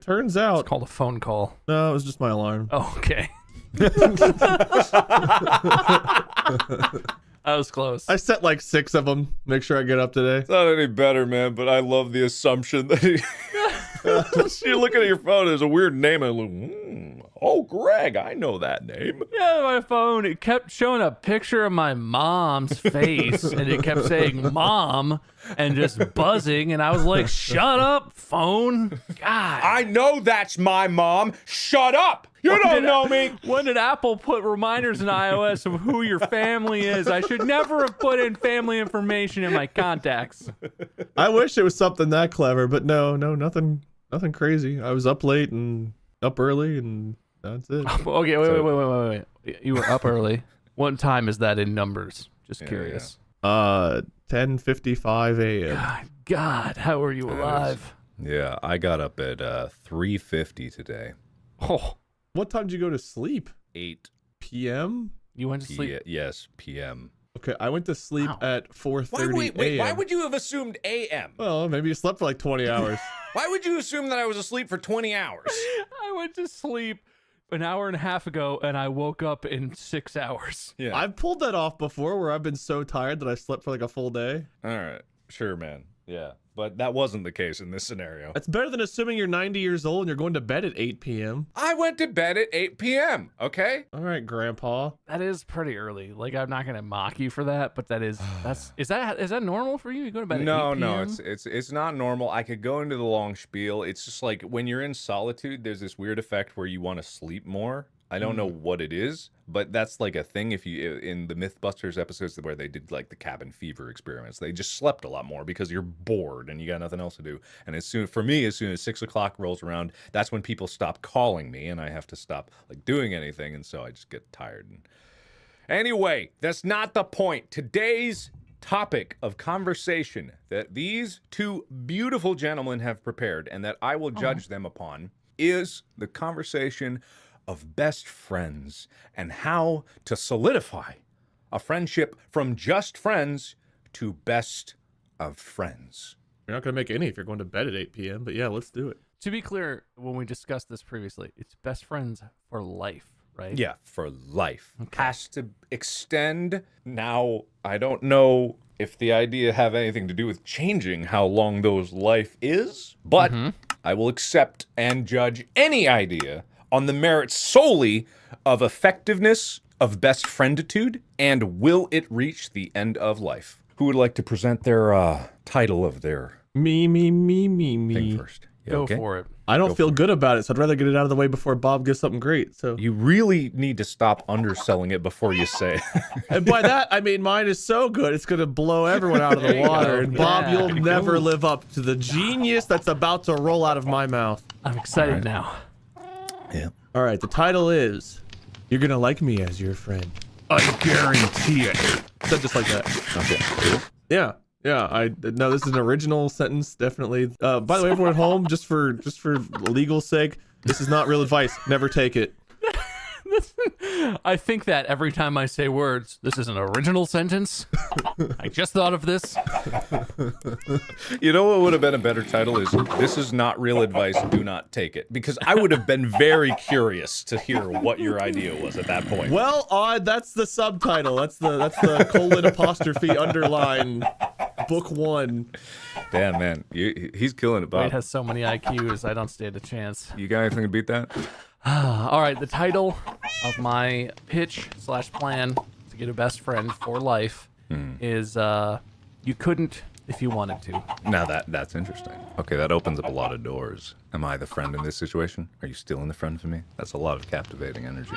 Turns It's out, called a phone call. no, it was just my alarm. Oh, okay. I was close. I set like 6 of them. Make sure I get up today. It's not any better, man, but I love the assumption that you're looking at your phone, there's a weird name, and I'm like, oh, Greg, I know that name. Yeah, my phone, it kept showing a picture of my mom's face, and it kept saying mom and just buzzing, and I was like, shut up, phone. God. I know that's my mom. Shut up. You don't know me. When did Apple put reminders in iOS of who your family is? I should never have put in family information in my contacts. I wish it was something that clever, but no, nothing crazy. I was up late and up early, and that's it. Okay, wait. You were up early. What time is that in numbers? Just curious. 10:55 a.m. God, how are you alive? Yeah, I got up at 3:50 today. Oh, What time did you go to sleep? 8 p.m. you went to sleep? Yes, p.m. Okay, I went to sleep at 4:30 Wait, a.m. why would you have assumed a.m.? Well, maybe you slept for like 20 hours. Why would you assume that I was asleep for 20 hours? I went to sleep an hour and a half ago, and I woke up in 6 hours. Yeah. I've pulled that off before where I've been so tired that I slept for like a full day. All right. Sure, man. Yeah. But that wasn't the case in this scenario. That's better than assuming you're 90 years old and you're going to bed at 8 p.m. I went to bed at 8 p.m., okay? All right, Grandpa. That is pretty early. Like, I'm not gonna mock you for that, but is that normal for you? You go to bed at 8 No, p.m.? it's not normal. I could go into the long spiel. It's just like when you're in solitude, there's this weird effect where you want to sleep more. I don't know what it is, but that's like a thing. If you in the Mythbusters episodes where they did like the cabin fever experiments, they just slept a lot more because you're bored and you got nothing else to do. And as soon as 6 o'clock rolls around, that's when people stop calling me and I have to stop like doing anything, and so I just get tired. Anyway, that's not the point. Today's topic of conversation that these two beautiful gentlemen have prepared and that I will judge them upon is the conversation of best friends and how to solidify a friendship from just friends to best of friends. You're not going to make any if you're going to bed at 8 p.m., but yeah, let's do it. To be clear, when we discussed this previously, it's best friends for life, right? Yeah, for life. Has to extend. Now, I don't know if the idea have anything to do with changing how long those life is, but I will accept and judge any idea on the merits solely of effectiveness, of best frienditude, and will it reach the end of life? Who would like to present their title of their Me. thing first? Yeah, Go okay. for it. I don't feel good about it, so I'd rather get it out of the way before Bob gets something great. So, You really need to stop underselling it before you say it. and by that I mean mine is so good it's gonna blow everyone out of the water. And Bob, Yeah. you'll never live up to the genius that's about to roll out of my mouth. I'm excited now. Yeah. All right, the title is "You're Gonna Like Me as Your Friend." I guarantee it. Said just like that. Okay. Yeah. No, this is an original sentence, definitely. By the way, everyone at home, just for legal sake, this is not real advice. Never take it. I think that every time I say words, this is an original sentence. I just thought of this. You know what would have been a better title is "This is not real advice, do not take it." Because I would have been very curious to hear what your idea was at that point. Well, that's the subtitle. That's the colon apostrophe underline book 1. Damn, man. He's killing it, Wade Bob. has so many IQs, I don't stand a chance. You got anything to beat that? All right, the title of my pitch/plan to get a best friend for life is "You Couldn't If You Wanted To." Now that's interesting. Okay, that opens up a lot of doors. Am I the friend in this situation? Are you still in the friend for me? That's a lot of captivating energy.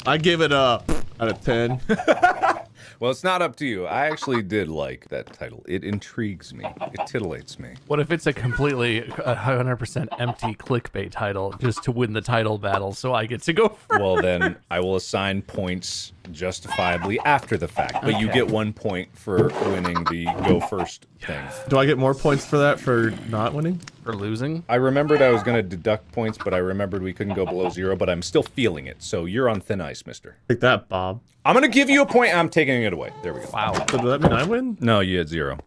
I give it a out of 10. Well, it's not up to you. I actually did like that title. It intrigues me. It titillates me. What if it's a completely 100% empty clickbait title just to win the title battle so I get to go first? Well, then I will assign points justifiably after the fact, but you get 1 point for winning the go first thing. Do I get more points for that for not winning? For losing? I remembered I was going to deduct points, but I remembered we couldn't go below 0, but I'm still feeling it, so you're on thin ice, mister. Take that, Bob. I'm going to give you a point, I'm taking it away. There we go. Wow. So does that mean I win? No, you had 0.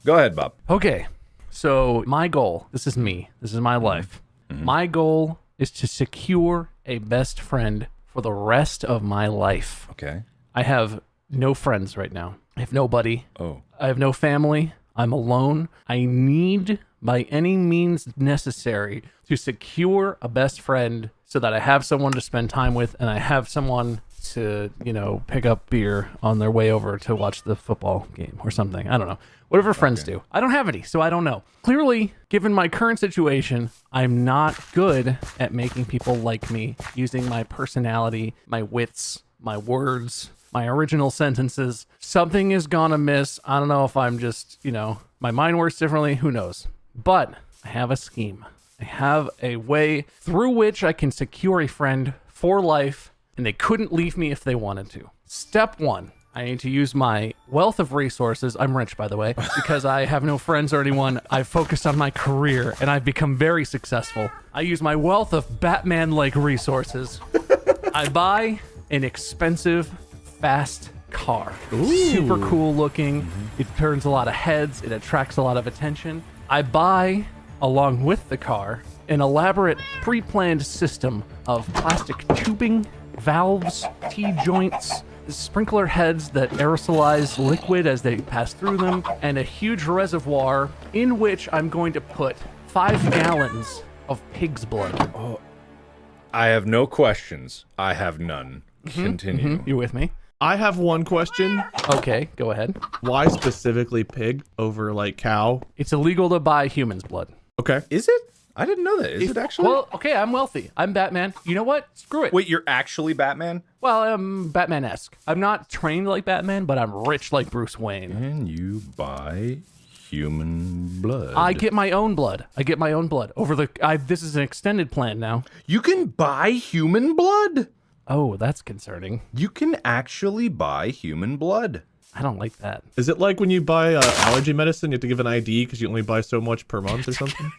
Go ahead, Bob. Okay, so my goal, this is me, this is my life. My goal is to secure a best friend for the rest of my life. Okay. I have no friends right now. I have nobody. Oh. I have no family. I'm alone. I need, by any means necessary, to secure a best friend so that I have someone to spend time with and I have someone to, pick up beer on their way over to watch the football game or something. I don't know. Whatever friends do. I don't have any, so I don't know. Clearly, given my current situation, I'm not good at making people like me, using my personality, my wits, my words, my original sentences. Something is gonna miss. I don't know if I'm just, my mind works differently. Who knows? But I have a scheme. I have a way through which I can secure a friend for life, and they couldn't leave me if they wanted to. Step one, I need to use my wealth of resources. I'm rich, by the way, because I have no friends or anyone. I've focused on my career, and I've become very successful. I use my wealth of Batman-like resources. I buy an expensive, fast car. Super cool looking. It turns a lot of heads. It attracts a lot of attention. I buy, along with the car, an elaborate pre-planned system of plastic tubing, valves, T-joints, sprinkler heads that aerosolize liquid as they pass through them, and a huge reservoir in which I'm going to put 5 gallons of pig's blood. Oh, I have no questions. I have none. Continue. You with me? I have one question. Okay, go ahead. Why specifically pig over like cow? It's illegal to buy human's blood. Okay. Is it? I didn't know that. Is it actually? Well, okay, I'm wealthy. I'm Batman. You know what? Screw it. Wait, you're actually Batman? Well, I'm Batman-esque. I'm not trained like Batman, but I'm rich like Bruce Wayne. And you buy human blood. I get my own blood. This is an extended plan now. You can buy human blood? Oh, that's concerning. You can actually buy human blood. I don't like that. Is it like when you buy allergy medicine, you have to give an ID because you only buy so much per month or something?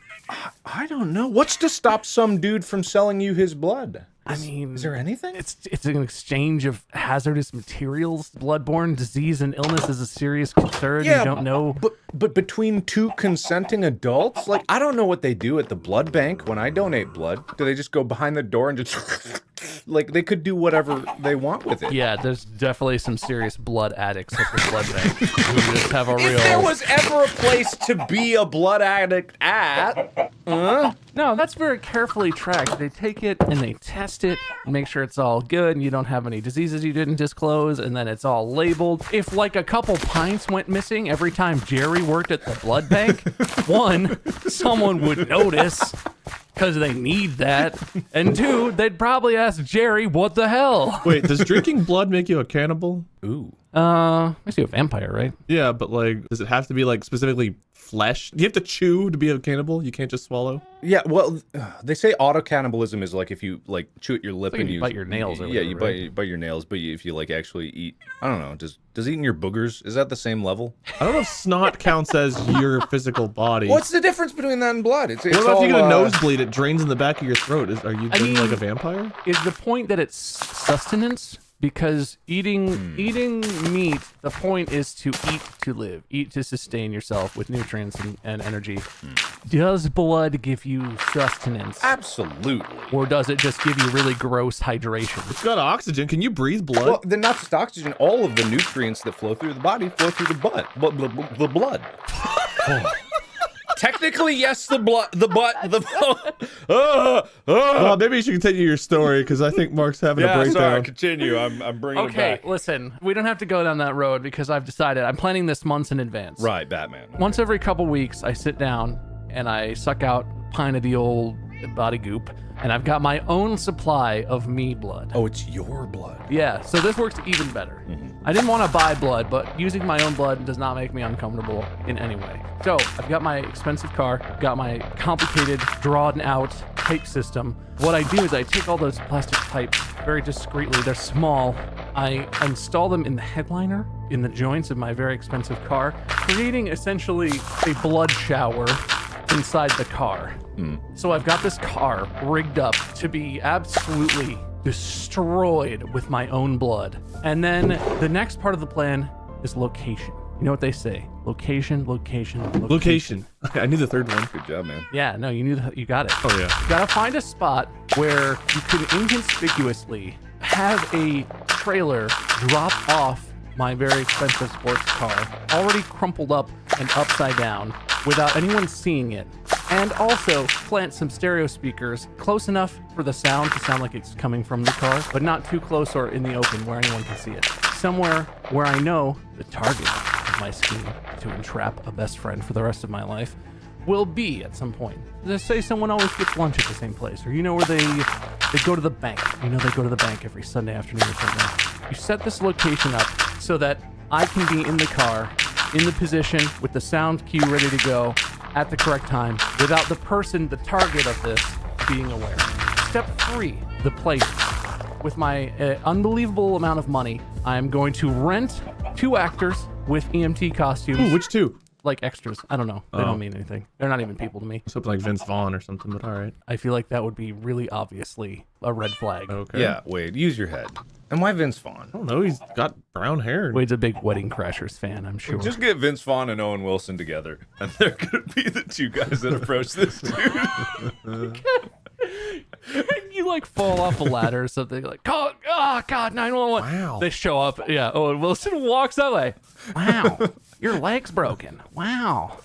I don't know. What's to stop some dude from selling you his blood? Is there anything? It's an exchange of hazardous materials. Bloodborne disease and illness is a serious concern. You don't know. But between two consenting adults, like I don't know what they do at the blood bank when I donate blood. Do they just go behind the door and just like they could do whatever they want with it? Yeah, there's definitely some serious blood addicts at the blood bank who just have a real. If there was ever a place to be a blood addict at, No, that's very carefully tracked. They take it and they test it and make sure it's all good and you don't have any diseases you didn't disclose, and then it's all labeled. If like a couple pints went missing every time Jerry worked at the blood bank, one, someone would notice because they need that, and two, they'd probably ask Jerry, what the hell? Wait, does drinking blood make you a cannibal? ooh. Makes you a vampire, right? Yeah, but like, does it have to be like specifically flesh? Do you have to chew to be a cannibal? You can't just swallow? Yeah, well, they say auto cannibalism is like if you like chew at your lip Like and you bite your nails or yeah, whatever, you bite your nails, but if you like actually eat, I don't know, does eating your boogers, is that the same level? I don't know if snot counts as your physical body. What's the difference between that and blood? It's What about if you get a all, nosebleed? It drains in the back of your throat. Are you then like a vampire? Is the point that it's sustenance? Because eating meat, the point is to eat to live, eat to sustain yourself with nutrients and energy. Does blood give you sustenance? Absolutely. Or does it just give you really gross hydration? It's got oxygen. Can you breathe blood? Well, then not just oxygen, all of the nutrients that flow through the body flow through the butt. The blood. Technically, yes, the butt. Well, maybe you should continue your story because I think Mark's having a breakdown. Sorry, continue. I'm bringing it Okay, back. listen, we don't have to go down that road because I've decided I'm planning this months in advance. Right, Batman. Once every couple weeks, I sit down and I suck out a pint of the old body goop, and I've got my own supply of me blood. Oh, it's your blood. Yeah, so this works even better. I didn't want to buy blood, but using my own blood does not make me uncomfortable in any way. So I've got my expensive car, got my complicated, drawn out pipe system. What I do is I take all those plastic pipes very discreetly. They're small. I install them in the headliner, in the joints of my very expensive car, creating essentially a blood shower inside the car. So I've got this car rigged up to be absolutely destroyed with my own blood. And then the next part of the plan is location. You know what they say? Location, location, location. Location. Okay, I knew the third one. Good job, man. Yeah, no, you got it. Oh yeah. You gotta find a spot where you can inconspicuously have a trailer drop off my very expensive sports car, already crumpled up and upside down, without anyone seeing it. And also plant some stereo speakers close enough for the sound to sound like it's coming from the car, but not too close or in the open where anyone can see it. Somewhere where I know the target of my scheme to entrap a best friend for the rest of my life will be at some point. Let's say someone always gets lunch at the same place, or you know where they go to the bank. You know they go to the bank every Sunday afternoon or something. You set this location up so that I can be in the car, in the position with the sound cue ready to go at the correct time without the person, the target of this, being aware. Step 3, the place. With my unbelievable amount of money, I am going to rent 2 actors with EMT costumes. Ooh, which 2? Like extras. I don't know. They don't mean anything. They're not even people to me. Something like Vince Vaughn or something, but all right. I feel like that would be really obviously a red flag. Okay. Yeah, Wade, use your head. And why Vince Vaughn? I don't know. He's got brown hair. Wade's a big Wedding Crashers fan, I'm sure. Just get Vince Vaughn and Owen Wilson together, and they're gonna be the 2 guys that approach this dude. You like fall off a ladder or something, like, oh God, 911. Wow. They show up. Yeah. Owen Wilson walks that way. Wow. Your leg's broken. Wow.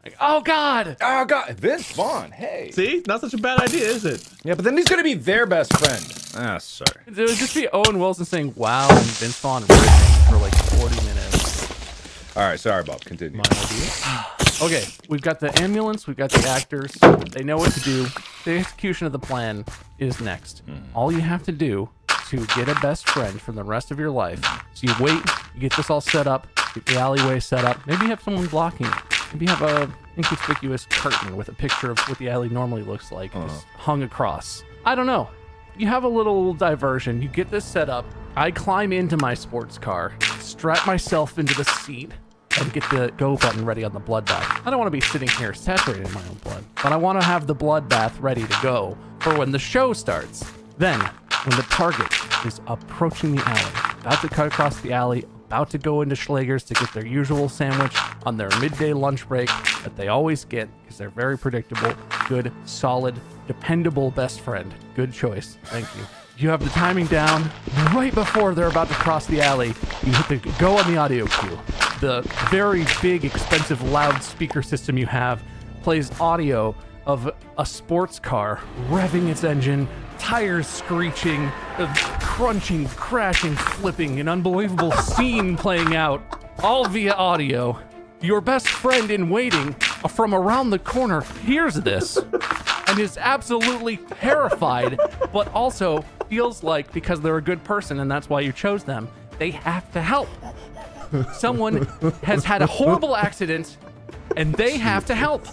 Like, oh God. Oh God, Vince Vaughn. Hey. See? Not such a bad idea, is it? Yeah, but then he's gonna be their best friend. Ah, sorry. It would just be Owen Wilson saying wow and Vince Vaughn riffing for like 40 minutes. All right, sorry, Bob. Continue. My idea. Okay, we've got the ambulance, we've got the actors. They know what to do. The execution of the plan is next. All you have to do to get a best friend for the rest of your life. So you wait, you get this all set up, get the alleyway set up. Maybe you have someone blocking it. Maybe you have a inconspicuous curtain with a picture of what the alley normally looks like, just hung across. I don't know. You have a little diversion. You get this set up. I climb into my sports car, strap myself into the seat, and get the go button ready on the bloodbath. I don't want to be sitting here saturated in my own blood, but I want to have the bloodbath ready to go for when the show starts. Then, when the target is approaching the alley, about to cut across the alley, about to go into Schlager's to get their usual sandwich on their midday lunch break that they always get because they're very predictable, good, solid, dependable best friend. Good choice. Thank you. You have the timing down. Right before they're about to cross the alley, you hit the go on the audio cue. The very big, expensive loudspeaker system you have plays audio of a sports car revving its engine, tires screeching, crunching, crashing, flipping, an unbelievable scene playing out, all via audio. Your best friend in waiting from around the corner hears this and is absolutely terrified, but also feels like because they're a good person and that's why you chose them, they have to help. Someone has had a horrible accident and they have to help.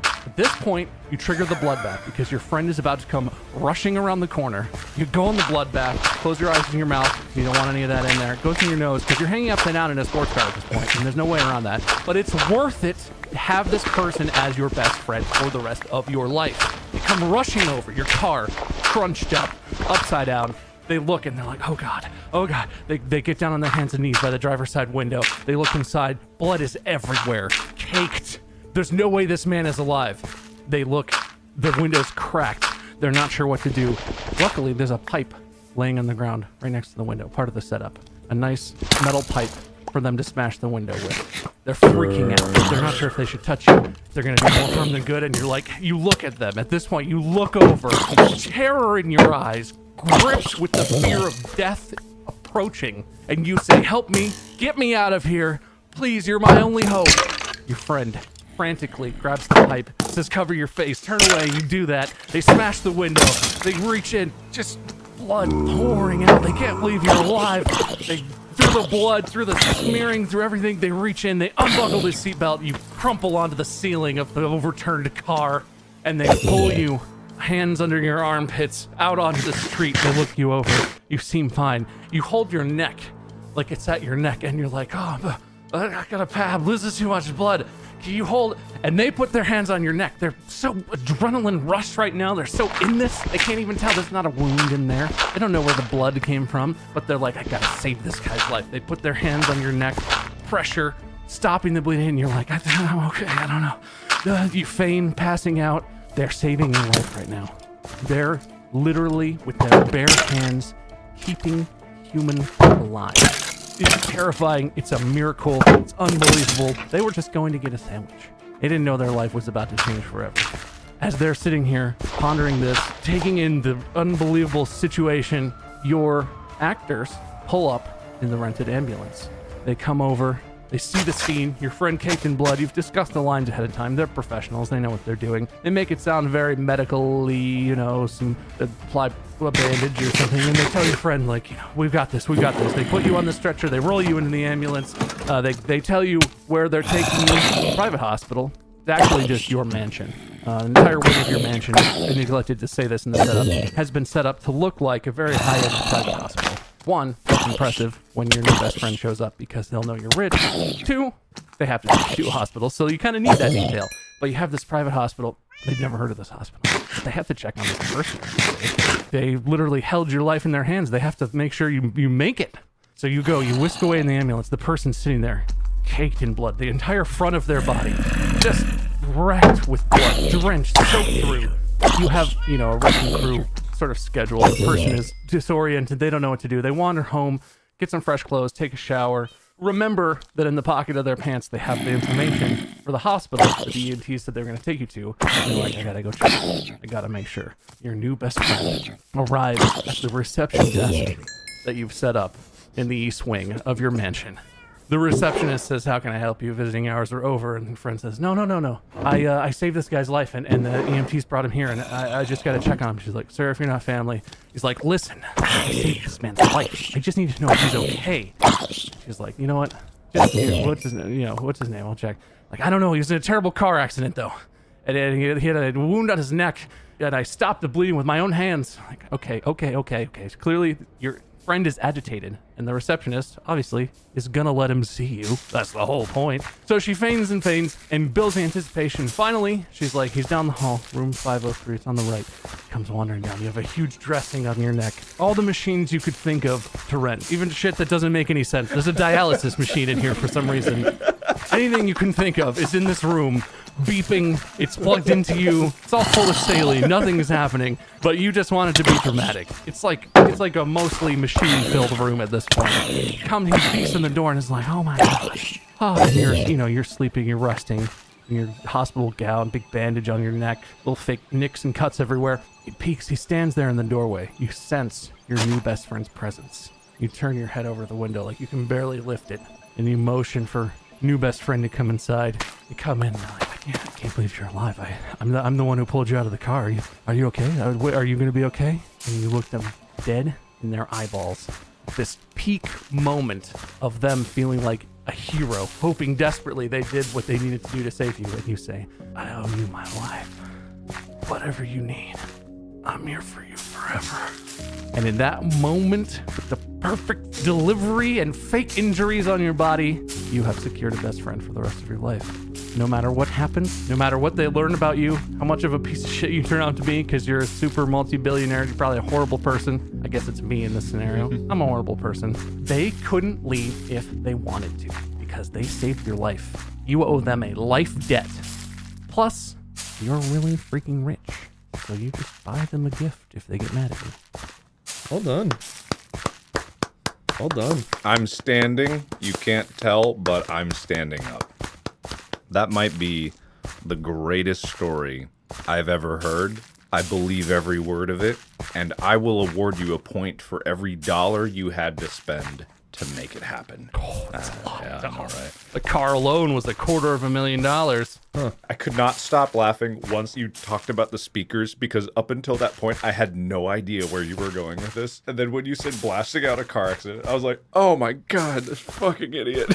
At this point, you trigger the bloodbath because your friend is about to come rushing around the corner. You go in the bloodbath, close your eyes and your mouth. You don't want any of that in there. Go through your nose because you're hanging upside down in a sports car at this point, and there's no way around that. But it's worth it to have this person as your best friend for the rest of your life. They come rushing over your car, crunched up, upside down. They look and they're like, oh God. They get down on their hands and knees by the driver's side window. They look inside. Blood is everywhere, caked. There's no way this man is alive. They look, the window's cracked. They're not sure what to do. Luckily, there's a pipe laying on the ground right next to the window, part of the setup. A nice metal pipe for them to smash the window with. They're freaking out. They're not sure if they should touch you. They're gonna do more harm than good, and you're like, you look at them. At this point, you look over, terror in your eyes, gripped with the fear of death approaching, and you say, help me, get me out of here. Please, you're my only hope. Your friend frantically grabs the pipe, says cover your face, turn away, you do that. They smash the window, they reach in, just blood pouring out. They can't believe you're alive. They through the blood, through the smearing, through everything, they reach in, they unbuckle the seatbelt, you crumple onto the ceiling of the overturned car, and they pull you, hands under your armpits, out onto the street. They look you over, you seem fine. You hold your neck like it's at your neck, and you're like, oh, I got a pad, this is too much blood. Can you hold? And they put their hands on your neck. They're so adrenaline rushed right now. They're so in this. They can't even tell there's not a wound in there. They don't know where the blood came from, but they're like, I gotta save this guy's life. They put their hands on your neck, pressure stopping the bleeding, and you're like, I'm okay, I don't know. You feign passing out. They're saving your life right now. They're literally, with their bare hands, keeping human alive. It's terrifying. It's a miracle. It's unbelievable. They were just going to get a sandwich. They didn't know their life was about to change forever. As they're sitting here pondering this, taking in the unbelievable situation, your actors pull up in the rented ambulance. They come over. They see the scene, your friend caked in blood. You've discussed the lines ahead of time. They're professionals. They know what they're doing. They make it sound very medically, some apply a bandage or something, and they tell your friend, like, we've got this. They put you on the stretcher. They roll you into the ambulance. They tell you where they're taking you. Private hospital. It's actually just your mansion. The entire wing of your mansion, I neglected to say this in the setup, has been set up to look like a very high-end private hospital. One, that's impressive when your new best friend shows up because they'll know you're rich. Two, they have to take you to a hospital, so you kind of need that detail. But you have this private hospital. They've never heard of this hospital. But they have to check on this person. They literally held your life in their hands. They have to make sure you make it. So you go, you whisk away in the ambulance. The person's sitting there, caked in blood. The entire front of their body just wrapped with blood, drenched, soaked through. You have, a wrecking crew sort of schedule. The person is disoriented. They don't know what to do. They wander home, get some fresh clothes, take a shower. Remember that in the pocket of their pants, they have the information for the hospital that the EMTs said they're going to take you to. And you're like, I gotta go check. I gotta make sure. Your new best friend arrives at the reception desk that you've set up in the east wing of your mansion. The receptionist says, how can I help you? Visiting hours are over. And the friend says, no. I saved this guy's life, and the EMTs brought him here, and I just got to check on him. She's like, sir, if you're not family. He's like, listen, I saved this man's life. I just need to know if he's okay. She's like, you know what? Just here, what's his name? I'll check. Like, I don't know. He was in a terrible car accident, though. And he had a wound on his neck, and I stopped the bleeding with my own hands. Like, okay. So clearly, your friend is agitated, and the receptionist obviously is gonna let him see you. That's the whole point. So she feigns and builds anticipation. Finally, she's like, he's down the hall, room 503, it's on the right. Comes wandering down. You have a huge dressing on your neck. All the machines you could think of to rent, even shit that doesn't make any sense. There's a dialysis machine in here for some reason. Anything you can think of is in this room, beeping. It's plugged into you. It's all full of saline. Nothing is happening, but you just want it to be dramatic. It's like a mostly machine-filled room at this point. He peeks in the door and is like, oh my gosh. Oh, you're sleeping, you're resting in your hospital gown, big bandage on your neck, little fake nicks and cuts everywhere. He peeks. He stands there in the doorway. You sense your new best friend's presence. You turn your head over the window like you can barely lift it, and you motion for new best friend to come inside. You come in, and they're like, I can't believe you're alive. I'm the one who pulled you out of the car. Are you okay? Are you going to be okay? And you look them dead in their eyeballs. This peak moment of them feeling like a hero, hoping desperately they did what they needed to do to save you. And you say, I owe you my life. Whatever you need, I'm here for you forever. And in that moment, with the perfect delivery and fake injuries on your body, you have secured a best friend for the rest of your life. No matter what happens, no matter what they learn about you, how much of a piece of shit you turn out to be because you're a super multi-billionaire, you're probably a horrible person. I guess it's me in this scenario. I'm a horrible person. They couldn't leave if they wanted to because they saved your life. You owe them a life debt. Plus, you're really freaking rich. So you just buy them a gift if they get mad at you. Well done. Well done. I'm standing. You can't tell, but I'm standing up. That might be the greatest story I've ever heard. I believe every word of it, and I will award you a point for every dollar you had to spend to make it happen. Oh, that's a lot. Yeah, all right. The car alone was $250,000. Huh. I could not stop laughing once you talked about the speakers because up until that point, I had no idea where you were going with this. And then when you said blasting out a car accident, I was like, oh my God, this fucking idiot.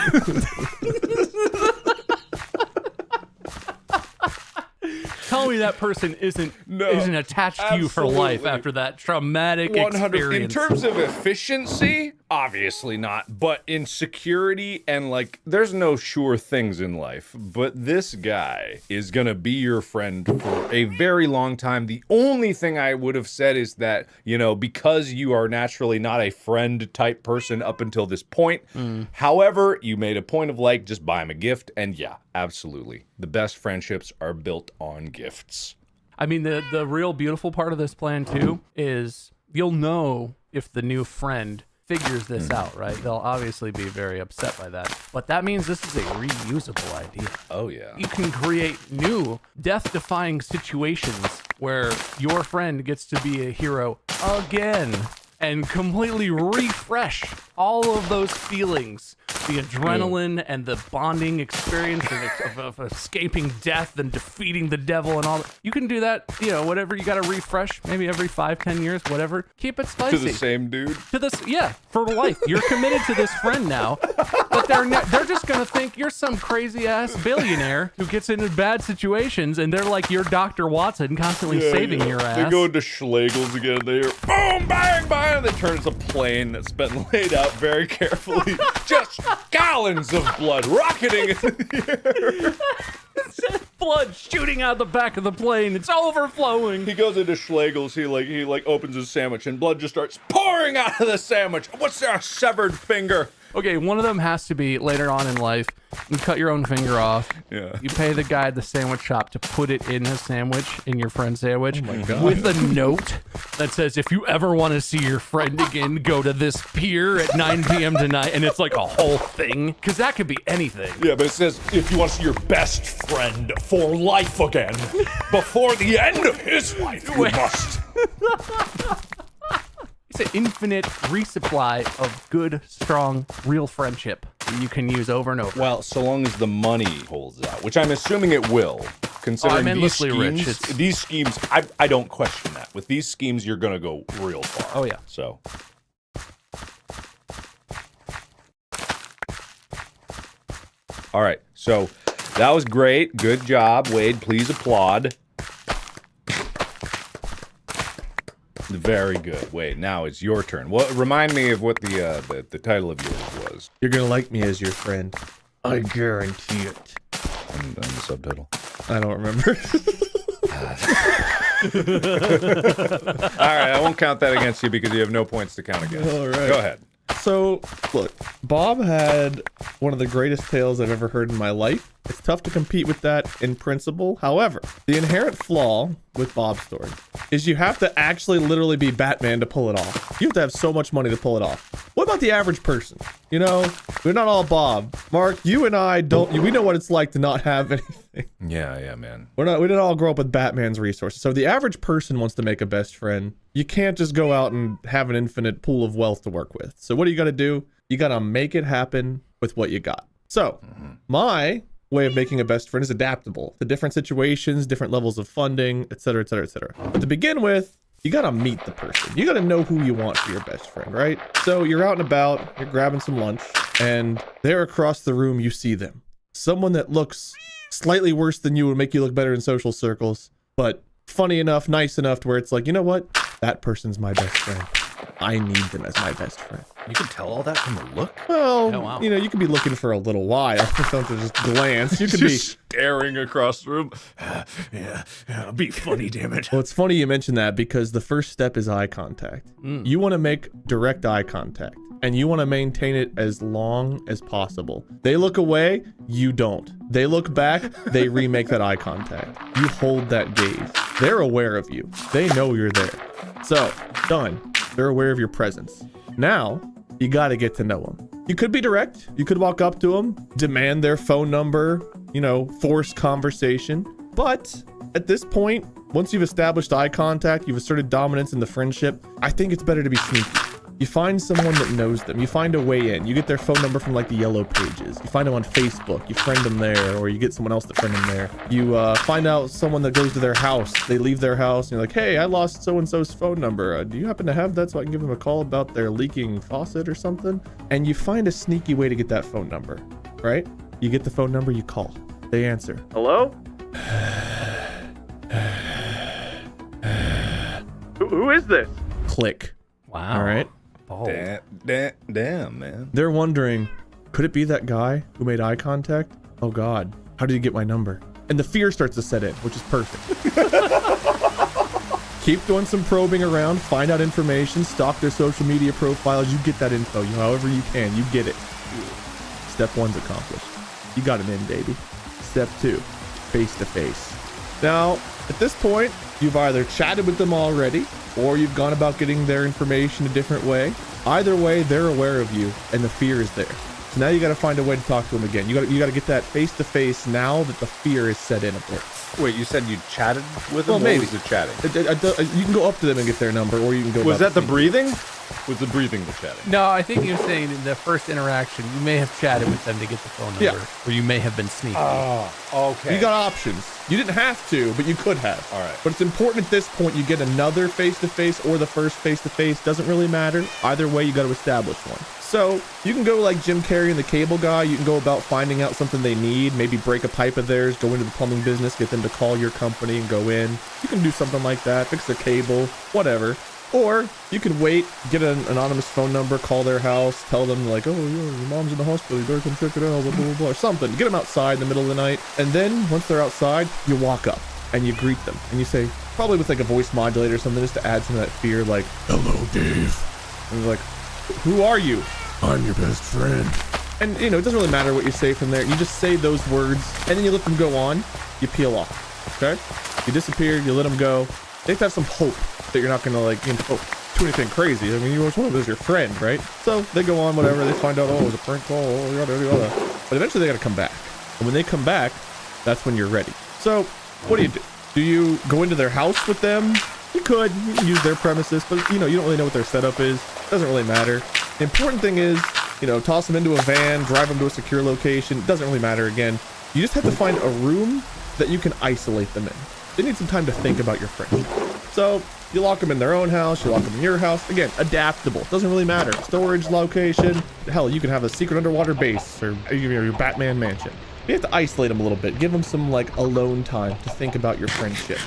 Tell me that person isn't attached to you for life after that traumatic experience. In terms of efficiency, Obviously not, but in security and like, there's no sure things in life, but this guy is gonna be your friend for a very long time. The only thing I would have said is that, you know, because you are naturally not a friend type person up until this point, however, you made a point of like, just buy him a gift, and yeah, absolutely. The best friendships are built on gifts. I mean, the real beautiful part of this plan too is you'll know if the new friend figures this out, right? They'll obviously be very upset by that. But that means this is a reusable idea. Oh, yeah. You can create new death-defying situations where your friend gets to be a hero again and completely refresh all of those feelings. The adrenaline and the bonding experience of escaping death and defeating the devil and all that. You can do that, you know, whatever you got to refresh, maybe every 5-10 years, whatever. Keep it spicy. To the same dude? To this, yeah, for life. You're committed to this friend now, but they're just gonna think you're some crazy ass billionaire who gets into bad situations, and they're like your Dr. Watson, constantly saving your ass. They go into Schlegel's again. They hear boom, bang, bang. And they turn into a plane that's been laid out very carefully. Just gallons of blood rocketing in the air. Blood shooting out the back of the plane. It's overflowing. He goes into Schlegel's. He opens his sandwich, and blood just starts pouring out of the sandwich. What's there? A severed finger. Okay, one of them has to be later on in life. You cut your own finger off. Yeah. You pay the guy at the sandwich shop to put it in a sandwich, in your friend's sandwich, Oh my God. with a note that says, if you ever want to see your friend again, go to this pier at 9 p.m. tonight. And it's like a whole thing. Because that could be anything. Yeah, but it says, if you want to see your best friend for life again, before the end of his life, you must. It's an infinite resupply of good, strong, real friendship that you can use over and over. Well, so long as the money holds out, which I'm assuming it will. Considering I'm endlessly rich. These schemes, I don't question that. With these schemes, you're going to go real far. Oh, yeah. So. All right. So that was great. Good job, Wade. Please applaud. Very good. Wait, now it's your turn. Well, remind me of what the title of yours was. You're gonna like me as your friend. I guarantee it. And the subtitle. I don't remember. All right, I won't count that against you because you have no points to count against. All right. Go ahead. So, look, Bob had one of the greatest tales I've ever heard in my life. It's tough to compete with that in principle. However, the inherent flaw with Bob's story is you have to actually literally be Batman to pull it off. You have to have so much money to pull it off. What about the average person? You know, we're not all Bob. Mark, you and I we know what it's like to not have anything. Yeah, man. We didn't all grow up with Batman's resources. So the average person wants to make a best friend. You can't just go out and have an infinite pool of wealth to work with. So what do you got to do? You got to make it happen with what you got. So my way of making a best friend is adaptable to different situations, different levels of funding, etc., etc., etc. But to begin with, you got to meet the person. You got to know who you want for your best friend, right? So you're out and about, you're grabbing some lunch, and there across the room, you see them. Someone that looks slightly worse than you would make you look better in social circles, but funny enough, nice enough to where it's like, you know what? That person's my best friend. I need them as my best friend. You can tell all that from the look? Well, Oh, wow. you know, you could be looking for a little while. Don't just glance. You could be staring across the room. Yeah, be funny, damn it. Well, it's funny you mention that because the first step is eye contact. You want to make direct eye contact and you want to maintain it as long as possible. They look away, you don't. They look back, they remake that eye contact. You hold that gaze. They're aware of you. They know you're there. So, done. They're aware of your presence. Now, you got to get to know them. You could be direct. You could walk up to them, demand their phone number, you know, force conversation. But at this point, once you've established eye contact, you've asserted dominance in the friendship, I think it's better to be sneaky. You find someone that knows them. You find a way in. You get their phone number from like the yellow pages. You find them on Facebook. You friend them there, or you get someone else to friend them there. You find out someone that goes to their house. They leave their house, and you're like, hey, I lost so-and-so's phone number. Do you happen to have that so I can give them a call about their leaking faucet or something? And you find a sneaky way to get that phone number, right? You get the phone number, you call. They answer. Hello? Who is this? Click. Wow. All right. Oh. Damn, man. They're wondering, could it be that guy who made eye contact? Oh God, how did he get my number? And the fear starts to set in, which is perfect. Keep doing some probing around, find out information, stalk their social media profiles. You get that info, however you can, you get it. Step 1's accomplished. You got an in, baby. Step 2, face to face. Now, at this point, you've either chatted with them already, or you've gone about getting their information a different way. Either way, they're aware of you, and the fear is there. So now you got to find a way to talk to them again. You got to get that face to face now that the fear is set in a bit. Wait, you said you chatted with them? Well, maybe. What was the chatting? You can go up to them and get their number, or you can go. Was that the speaking. breathing? Was the breathing the chatting? No, I think you're saying in the first interaction, you may have chatted with them to get the phone number, Yeah. or you may have been sneaky. Okay. You got options. You didn't have to, but you could have. All right. But it's important at this point you get another face-to-face or the first face-to-face. Doesn't really matter. Either way, you got to establish one. So you can go like Jim Carrey and the Cable Guy. You can go about finding out something they need. Maybe break a pipe of theirs, go into the plumbing business, get them to call your company and go in. You can do something like that. Fix the cable, whatever. Or you can wait, get an anonymous phone number, call their house, tell them like, oh, yeah, your mom's in the hospital, you better come check it out, blah, blah, blah, blah, or something. Get them outside in the middle of the night. And then once they're outside, you walk up and you greet them. And you say, probably with like a voice modulator or something, just to add some of that fear, like, hello, Dave. And they're like, who are you? I'm your best friend. And, it doesn't really matter what you say from there. You just say those words, and then you let them go on. You peel off, okay? You disappear, you let them go. They have to have some hope that you're not going to, do anything crazy. I mean, you always want them as your friend, right? So they go on, whatever. They find out, it was a prank call. Yada. But eventually they got to come back. And when they come back, that's when you're ready. So what do? Do you go into their house with them? You can use their premises, but, you don't really know what their setup is. Doesn't really matter. The important thing is, toss them into a van, drive them to a secure location. It doesn't really matter again. You just have to find a room that you can isolate them in. They need some time to think about your friend. So you lock them in their own house, you lock them in your house. Again, adaptable. Doesn't really matter. Storage location. Hell, you can have a secret underwater base or your Batman mansion. You have to isolate them a little bit. Give them some alone time to think about your friendship.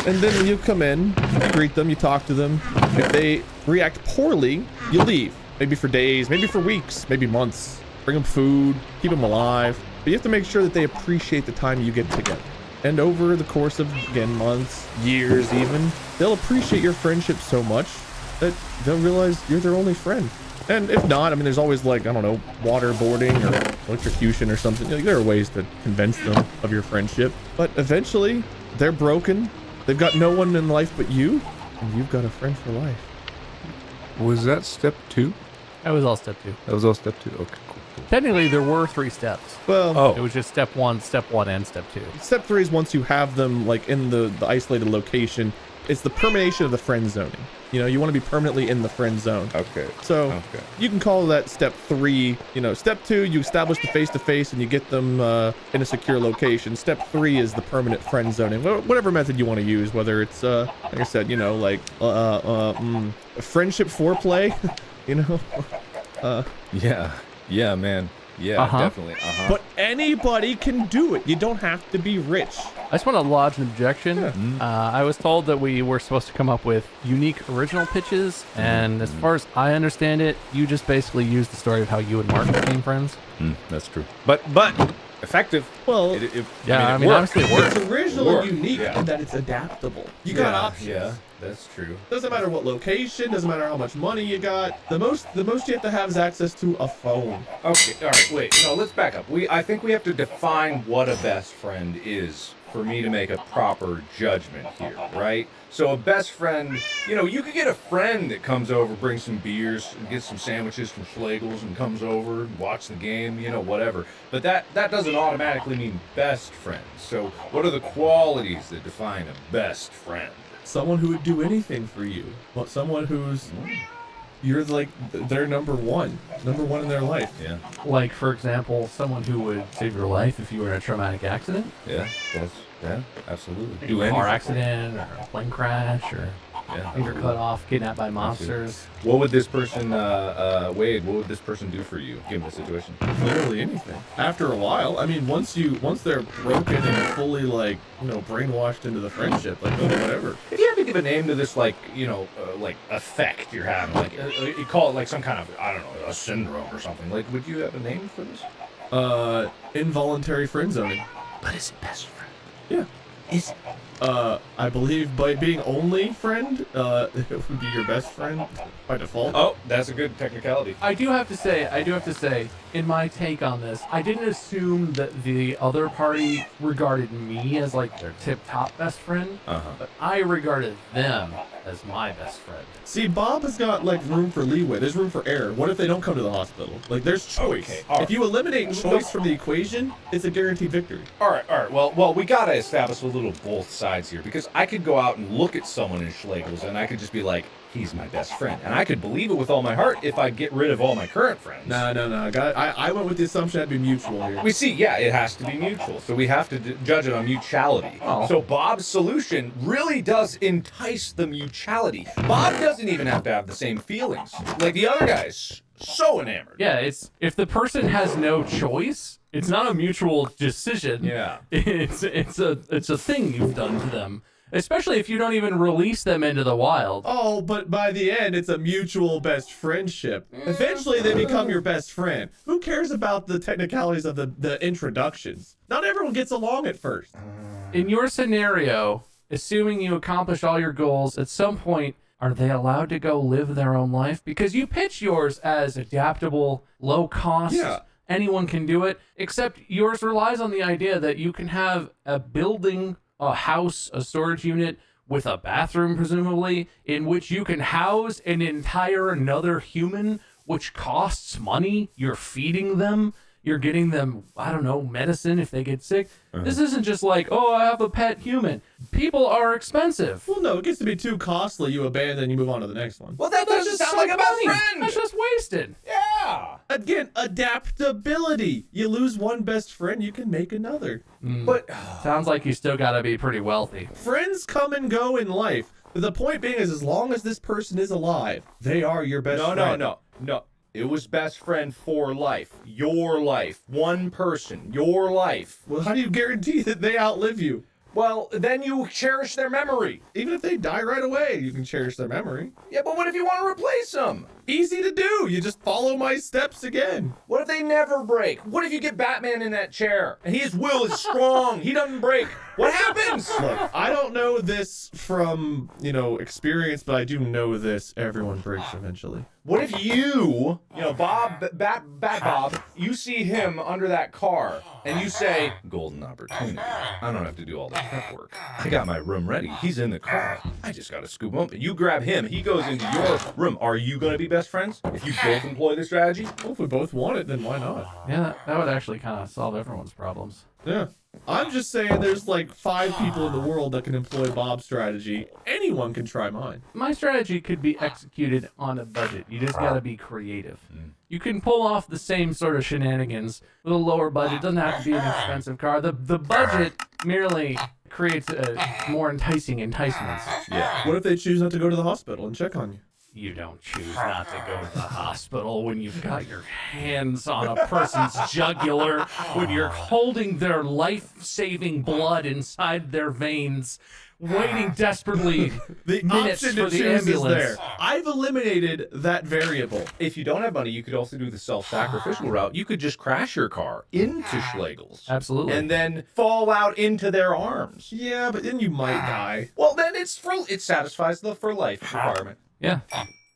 And then when you come in, you greet them, you talk to them. If they react poorly, you leave. Maybe for days, maybe for weeks, maybe months. Bring them food, keep them alive. But you have to make sure that they appreciate the time you get together. And over the course of, again, months, years even, they'll appreciate your friendship so much that they'll realize you're their only friend. And if not, there's always waterboarding or electrocution or something. There are ways to convince them of your friendship. But eventually, they're broken. They've got no one in life but you, and you've got a friend for life. Was that step 2? That was all step 2. That was all step 2. Okay, cool. Technically, there were 3 steps. Well, It was just step 1, and step 2. Step 3 is once you have them in the isolated location. It's the permanation of the friend zoning. You want to be permanently in the friend zone. Okay. So you can call that step 3. Step 2, you establish the face-to-face and you get them in a secure location. Step 3 is the permanent friend zoning. Whatever method you want to use, whether it's, like I said, friendship foreplay, Yeah, man. Yeah, definitely. But anybody can do it. You don't have to be rich. I just want to lodge an objection. I was told that we were supposed to come up with unique original pitches, and as far as I understand it, you just basically used the story of how you and Mark became friends. That's true. But effective. Well, it obviously it worked. It's original and unique in that it's adaptable. You got options. Yeah, that's true. Doesn't matter what location, doesn't matter how much money you got. The most you have to have is access to a phone. Okay, all right, wait. No, let's back up. I think we have to define what a best friend is for me to make a proper judgment here, right? So a best friend, you could get a friend that comes over, brings some beers, and gets some sandwiches from Schlegel's and comes over and watch the game, whatever. But that doesn't automatically mean best friend. So what are the qualities that define a best friend? Someone who would do anything for you. Well, someone who's you're their number one in their life. Yeah. Like, for example, someone who would save your life if you were in a traumatic accident. Yeah, absolutely. Do a car accident or a plane crash or finger cut off, kidnapped by mobsters. What would this person, Wade, what would this person do for you, given the situation? Literally anything. After a while, once they're broken and fully brainwashed into the friendship, whatever. If you had to give a name to this, like effect you're having. Like you call it like some kind of, I don't know, a syndrome or something. Like, would you have a name for this? Involuntary friend zoning. But is it best friend? Yeah. Is it? I believe by being only friend, it would be your best friend by default. Oh, that's a good technicality. I do have to say, in my take on this, I didn't assume that the other party regarded me as like their tip-top best friend, but I regarded them as my best friend. See, Bob has got like room for leeway. There's room for error. What if they don't come to the hospital? Like, there's choice. Okay, all right. If you eliminate choice from the equation, it's a guaranteed victory. All right. Well, we gotta establish a little both sides here, because I could go out and look at someone in Schlegel's and I could just be like, he's my best friend, and I could believe it with all my heart if I get rid of all my current friends. No. I went with the assumption that'd be mutual here. We see, yeah, it has to be mutual, so we have to judge it on mutuality. Oh. So Bob's solution really does entice the mutuality. Bob doesn't even have to have the same feelings. Like the other guy's so enamored. Yeah, it's if the person has no choice, it's not a mutual decision. Yeah. It's a thing you've done to them. Especially if you don't even release them into the wild. Oh, but by the end, it's a mutual best friendship. Eventually, they become your best friend. Who cares about the technicalities of the introductions? Not everyone gets along at first. In your scenario, assuming you accomplish all your goals, at some point, are they allowed to go live their own life? Because you pitch yours as adaptable, low cost. Yeah. Anyone can do it, except yours relies on the idea that you can have a building, a house, a storage unit with a bathroom, presumably, in which you can house an entire another human, which costs money. You're feeding them. You're getting them, I don't know, medicine if they get sick. This isn't just like, oh, I have a pet human. People are expensive. Well, no, it gets to be too costly. You abandon, you move on to the next one. Well, that doesn't sound like a best friend. That's just wasted. Yeah. Again, adaptability. You lose one best friend, you can make another. But Sounds like you still gotta be pretty wealthy. Friends come and go in life. The point being is, as long as this person is alive, they are your best friend. No. It was best friend for life. Your life. One person. Your life. Well, how do you guarantee that they outlive you? Well, then you cherish their memory. Even if they die right away, you can cherish their memory. Yeah, but what if you want to replace them? Easy to do. You just follow my steps again. What if they never break? What if you get Batman in that chair and his will is strong? He doesn't break. What happens? Look, I don't know this from, experience, but I do know this. Everyone breaks eventually. What if you Bob, Bat Bob, you see him under that car and you say, golden opportunity. I don't have to do all the prep work. I got my room ready. He's in the car. I just got to scoop him up. You grab him. He goes into your room. Are you going to be best friends if you both employ this strategy? Well, if we both want it, then why not? Yeah, that would actually kind of solve everyone's problems. Yeah. I'm just saying there's like 5 people in the world that can employ Bob's strategy. Anyone can try mine. My strategy could be executed on a budget. You just gotta be creative. You can pull off the same sort of shenanigans with a lower budget. It doesn't have to be an expensive car. The budget merely creates more enticing enticements. Yeah. What if they choose not to go to the hospital and check on you? You don't choose not to go to the hospital when you've got your hands on a person's jugular, when you're holding their life-saving blood inside their veins, waiting desperately The minutes option for to the choose is ambulance. there. I've eliminated that variable. If you don't have money, you could also do the self-sacrificial route. You could just crash your car into Schlegel's. Absolutely. And then fall out into their arms. Yeah, but then you might die. Well, then it satisfies the for life requirement. Yeah.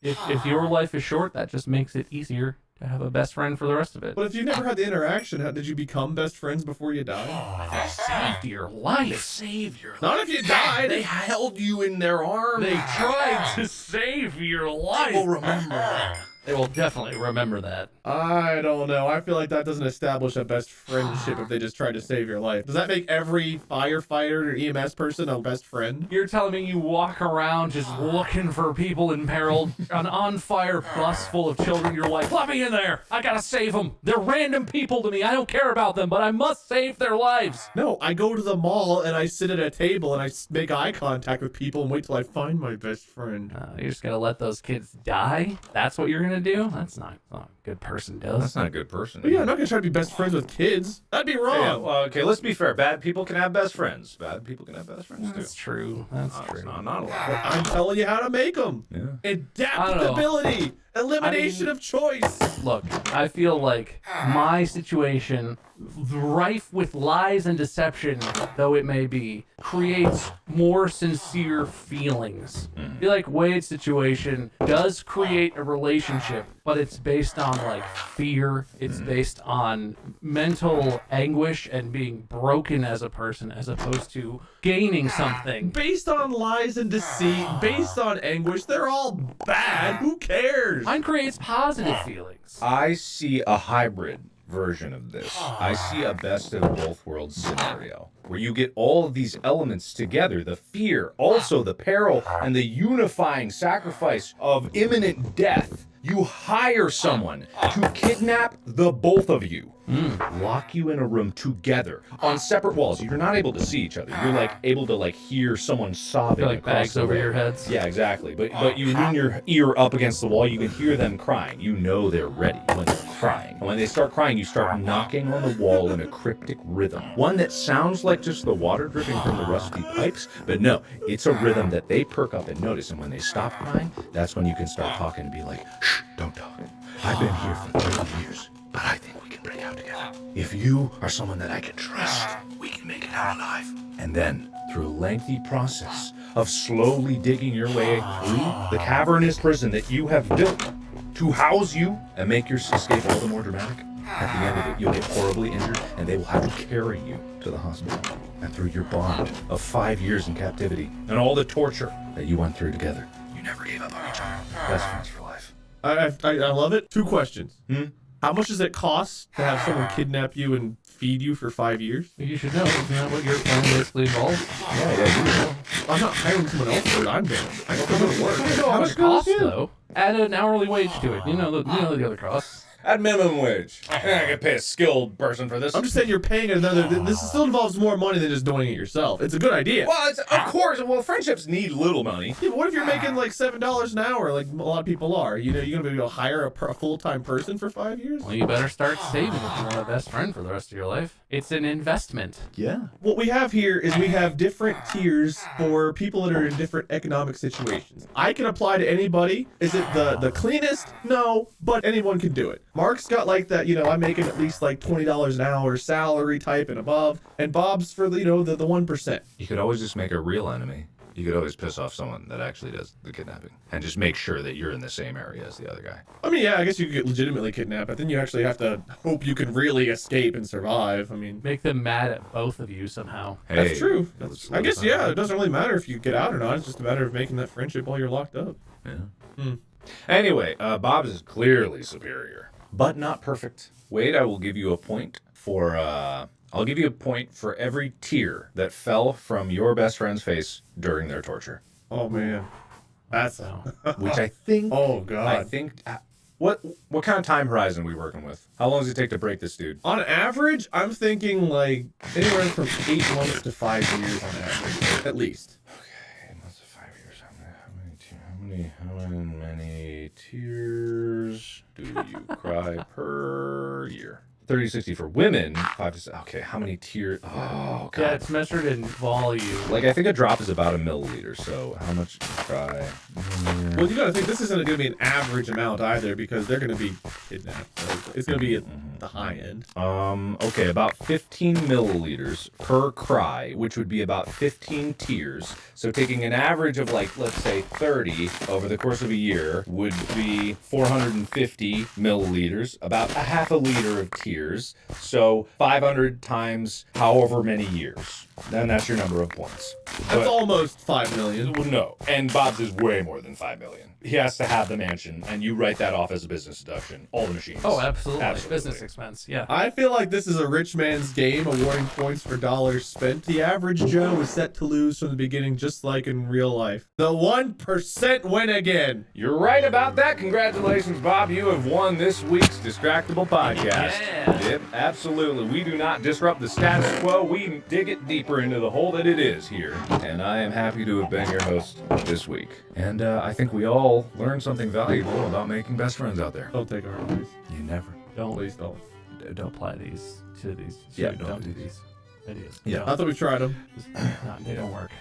If your life is short, that just makes it easier to have a best friend for the rest of it. But if you never had the interaction, how did you become best friends before you died? They saved your life. Save your life. Not if you died. They held you in their arms. They tried to save your life. They will remember that. They will definitely remember that. I don't know. I feel like that doesn't establish a best friendship if they just try to save your life. Does that make every firefighter or EMS person a best friend? You're telling me you walk around just looking for people in peril, an on-fire bus full of children, you're like, let me in there. I gotta save them. They're random people to me. I don't care about them, but I must save their lives. No, I go to the mall and I sit at a table and I make eye contact with people and wait till I find my best friend. You're just gonna let those kids die? That's what you're gonna do? That's not what a good person does. That's not a good person. But yeah, I'm not gonna try to be best friends with kids. That'd be wrong. Yeah, well, okay, let's be fair. Bad people can have best friends. Bad people can have best friends too. That's true. That's It's true. not allowed. I'm telling you how to make them. Yeah. Adaptability, elimination of choice. Look, I feel like my situation, rife with lies and deception though it may be, creates more sincere feelings. I feel like Wade's situation does create a relationship, but it's based on like fear. It's based on mental anguish and being broken as a person, as opposed to gaining something. Based on lies and deceit, based on anguish, they're all bad. Who cares? Mine creates positive feelings. I see a hybrid version of this. I see a best of both worlds scenario where you get all of these elements together, the fear, also the peril, and the unifying sacrifice of imminent death. You hire someone to kidnap the both of you, lock you in a room together on separate walls. You're not able to see each other. You're like able to like hear someone sobbing Like across bags the over way. your heads. Yeah, exactly. But you lean your ear up against the wall. You can hear them crying. You know they're ready when they're crying. And when they start crying, you start knocking on the wall in a cryptic rhythm. One that sounds like just the water dripping from the rusty pipes, but no, it's a rhythm that they perk up and notice. And when they stop crying, that's when you can start talking and be like, shh, don't talk. I've been here for 30 years, but I think we can break out together. If you are someone that I can trust, we can make it out alive. And then, through a lengthy process of slowly digging your way through the cavernous prison that you have built to house you and make your escape all the more dramatic, at the end of it, you'll get horribly injured, and they will have to carry you to the hospital. And through your bond of 5 years in captivity and all the torture that you went through together, you never gave up on each other. Best friends for life. I love it. 2 questions. How much does it cost to have someone kidnap you and feed you for 5 years? You should know. Isn't that what your plan basically involves? I'm not hiring someone else for it. I'm doing it. I don't go to work. How much it costs, though? Add an hourly wage to it. You know the other costs. At minimum wage. I can pay a skilled person for this. I'm just saying you're paying another. This still involves more money than just doing it yourself. It's a good idea. Well, it's, of course. Well, friendships need little money. Yeah, but what if you're making like $7 an hour, like a lot of people are? You know, you're gonna be able to hire a full-time person for 5 years? Well, you better start saving if you want a best friend for the rest of your life. It's an investment. Yeah. What we have here is we have different tiers for people that are in different economic situations. I can apply to anybody. Is it the cleanest? No, but anyone can do it. Mark's got like that, you know, I'm making at least like $20 an hour salary type and above. And Bob's for the, you know, the 1%. You could always just make a real enemy. You could always piss off someone that actually does the kidnapping and just make sure that you're in the same area as the other guy. I mean, yeah, I guess you could legitimately kidnap, but then you actually have to hope you can really escape and survive. I mean, Make them mad at both of you somehow. Hey, that's true. let's I guess, find yeah, out. it doesn't really matter if you get out or not. It's just a matter of making that friendship while you're locked up. Yeah. Anyway, Bob's is clearly superior, but not perfect. Wade, I will give you a point for, I'll give you a point for every tear that fell from your best friend's face during their torture. Oh, man. That's... Which I think... Oh, God. I think... What kind of time horizon are we working with? How long does it take to break this dude? On average, I'm thinking like anywhere from 8 months to 5 years on average, at least. Okay, 8 months to 5 years. How many tears do you cry per year? 30 to 60 for women. 5 to... Okay, how many tears? Oh, God. Yeah, it's measured in volume. Like, I think a drop is about a milliliter, so how much do you cry? Well, you gotta think this isn't gonna be an average amount either because they're gonna be kidnapped. So it's gonna be at the high end. Okay, about 15 milliliters per cry, which would be about 15 tears. So taking an average of like, let's say 30 over the course of a year would be 450 milliliters, about a half a liter of tears. So 500 times however many years. Then that's your number of points. That's almost 5 million. Well, no. And Bob's is way more than 5 million. He has to have the mansion, and you write that off as a business deduction. All the machines. Oh, absolutely. Business expense, yeah. I feel like this is a rich man's game, awarding points for dollars spent. The average Joe is set to lose from the beginning, just like in real life. The 1% win again. You're right about that. Congratulations, Bob. You have won this week's Distractible podcast. Yeah. Yep, absolutely. We do not disrupt the status quo. We dig it deeper into the hole that it is here. And I am happy to have been your host this week. And I think we all learned something valuable about making best friends out there. Don't take our advice. You never. Please don't. Don't apply these to these. Yeah, don't do these videos. Yeah. I thought we tried them. No, they don't work.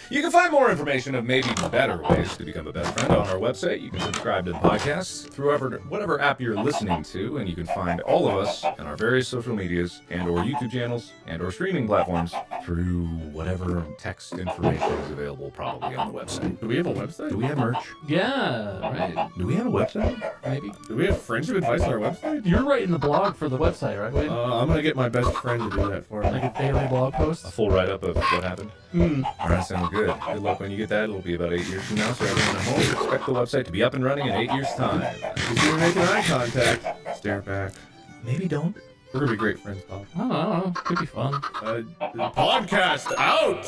You can find more information of maybe better ways to become a best friend on our website. You can subscribe to the podcast through whatever app you're listening to, and you can find all of us on our various social medias and or YouTube channels and or streaming platforms through whatever text information is available probably on the website. Do we have a website? Do we have merch? Yeah, right. Do we have a website? Maybe. Do we have friendship advice on our website? You're writing the blog for the website, right, Wade? I'm gonna get my best friend to do that for me. Like a daily blog post? A full write-up of what happened? All right, sounds good. Good luck when you get that. It'll be about 8 years from now, so everyone at home expect the website to be up and running in 8 years' time. If you're making eye contact, stare back. Maybe don't. We're gonna be great friends, Bob. I don't know. Could be fun. Podcast out!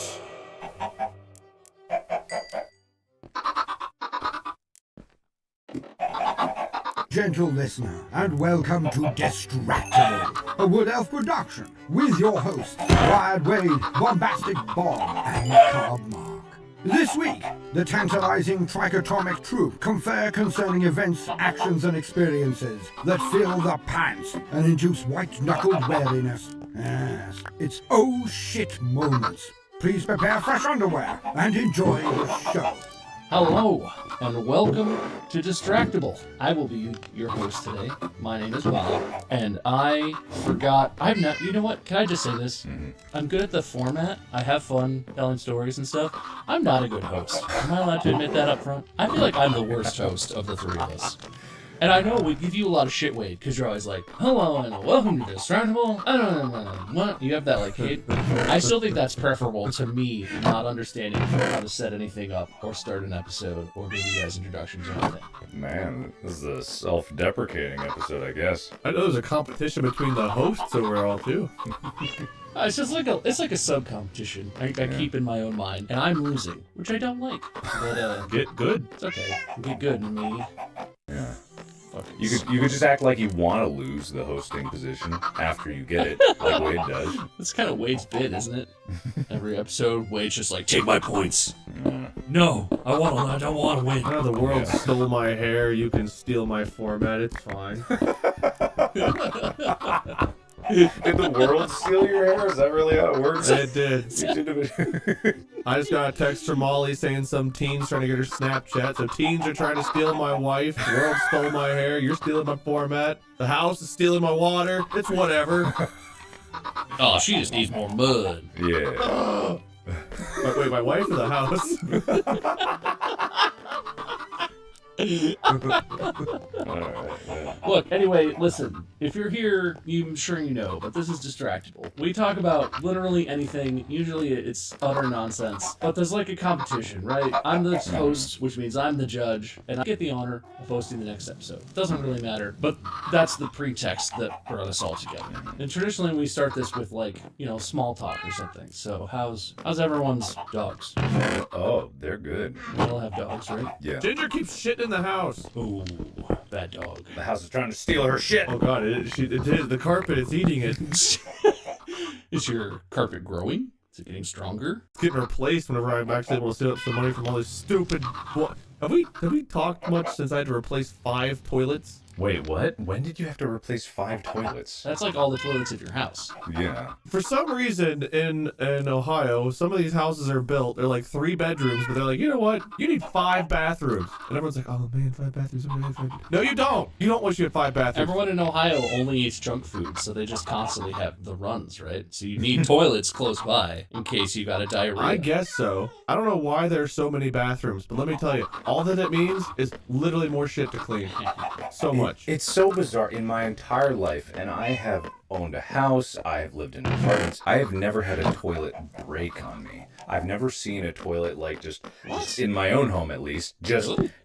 Gentle listener, and welcome to Distractible, a Wood Elf production, with your hosts, Wired Wade, Bombastic Bob, and Cobb Mark. This week, the tantalizing trichotomic troupe confer concerning events, actions, and experiences that fill the pants and induce white-knuckled wariness. Yes, it's oh shit moments. Please prepare fresh underwear and enjoy the show. Hello, and welcome to Distractible. I will be your host today. My name is Bob, and I forgot. You know what? Can I just say this? I'm good at the format. I have fun telling stories and stuff. I'm not a good host. Am I allowed to admit that up front? I feel like I'm the worst host of the three of us. And I know we give you a lot of shit, Wade, because you're always like, hello and welcome to Distractible. What? You have that like hate. I still think that's preferable to me not understanding how to set anything up or start an episode or give you guys introductions or anything. Man, this is a self-deprecating episode, I guess. I know there's a competition between the hosts overall too. It's just like a sub competition. I keep in my own mind, and I'm losing, which I don't like. But Get good. it's okay. Get good in me. Yeah. Fucking You could just act like you want to lose the hosting position after you get it, like Wade does. It's kind of Wade's bit, isn't it? Every episode, Wade's just like, take my points. No, I don't want to win. Now the world stole my hair. You can steal my format. It's fine. Did the world steal your hair? Is that really how it works? It did. I just got a text from Molly saying some teens trying to get her Snapchat. So teens are trying to steal my wife. The world stole my hair. You're stealing my format. The house is stealing my water. It's whatever. Oh, she just needs more mud. Yeah. Wait, my wife or the house? Look, anyway, listen. If you're here, I'm sure you know, but this is Distractible. We talk about literally anything. Usually it's utter nonsense. But there's like a competition, right? I'm the host, which means I'm the judge, and I get the honor of hosting the next episode. Doesn't really matter, but that's the pretext that brought us all together. And traditionally we start this with like, small talk or something. So how's everyone's dogs? Oh, they're good. We all have dogs, right? Yeah. Ginger keeps shitting in the house. Ooh, bad dog. The house is trying to steal her shit. Oh god, it is. The carpet is eating it. Is your carpet growing? Is it getting stronger? It's getting replaced whenever I'm actually able to save up some money from all this stupid... Have we talked much since I had to replace 5 toilets? Wait, what? When did you have to replace 5 toilets? That's like all the toilets at your house. Yeah. For some reason in Ohio, some of these houses are built. They're like 3 bedrooms, but they're like, you know what? You need 5 bathrooms. And everyone's like, oh man, 5 bathrooms. No, you don't. You don't wish you had 5 bathrooms. Everyone in Ohio only eats junk food, so they just constantly have the runs, right? So you need toilets close by in case you got a diarrhea. I guess so. I don't know why there's so many bathrooms, but let me tell you, all that it means is literally more shit to clean. So much. It's so bizarre. In my entire life, and I have owned a house, I have lived in apartments, I have never had a toilet break on me. I've never seen a toilet like just in my own home at least.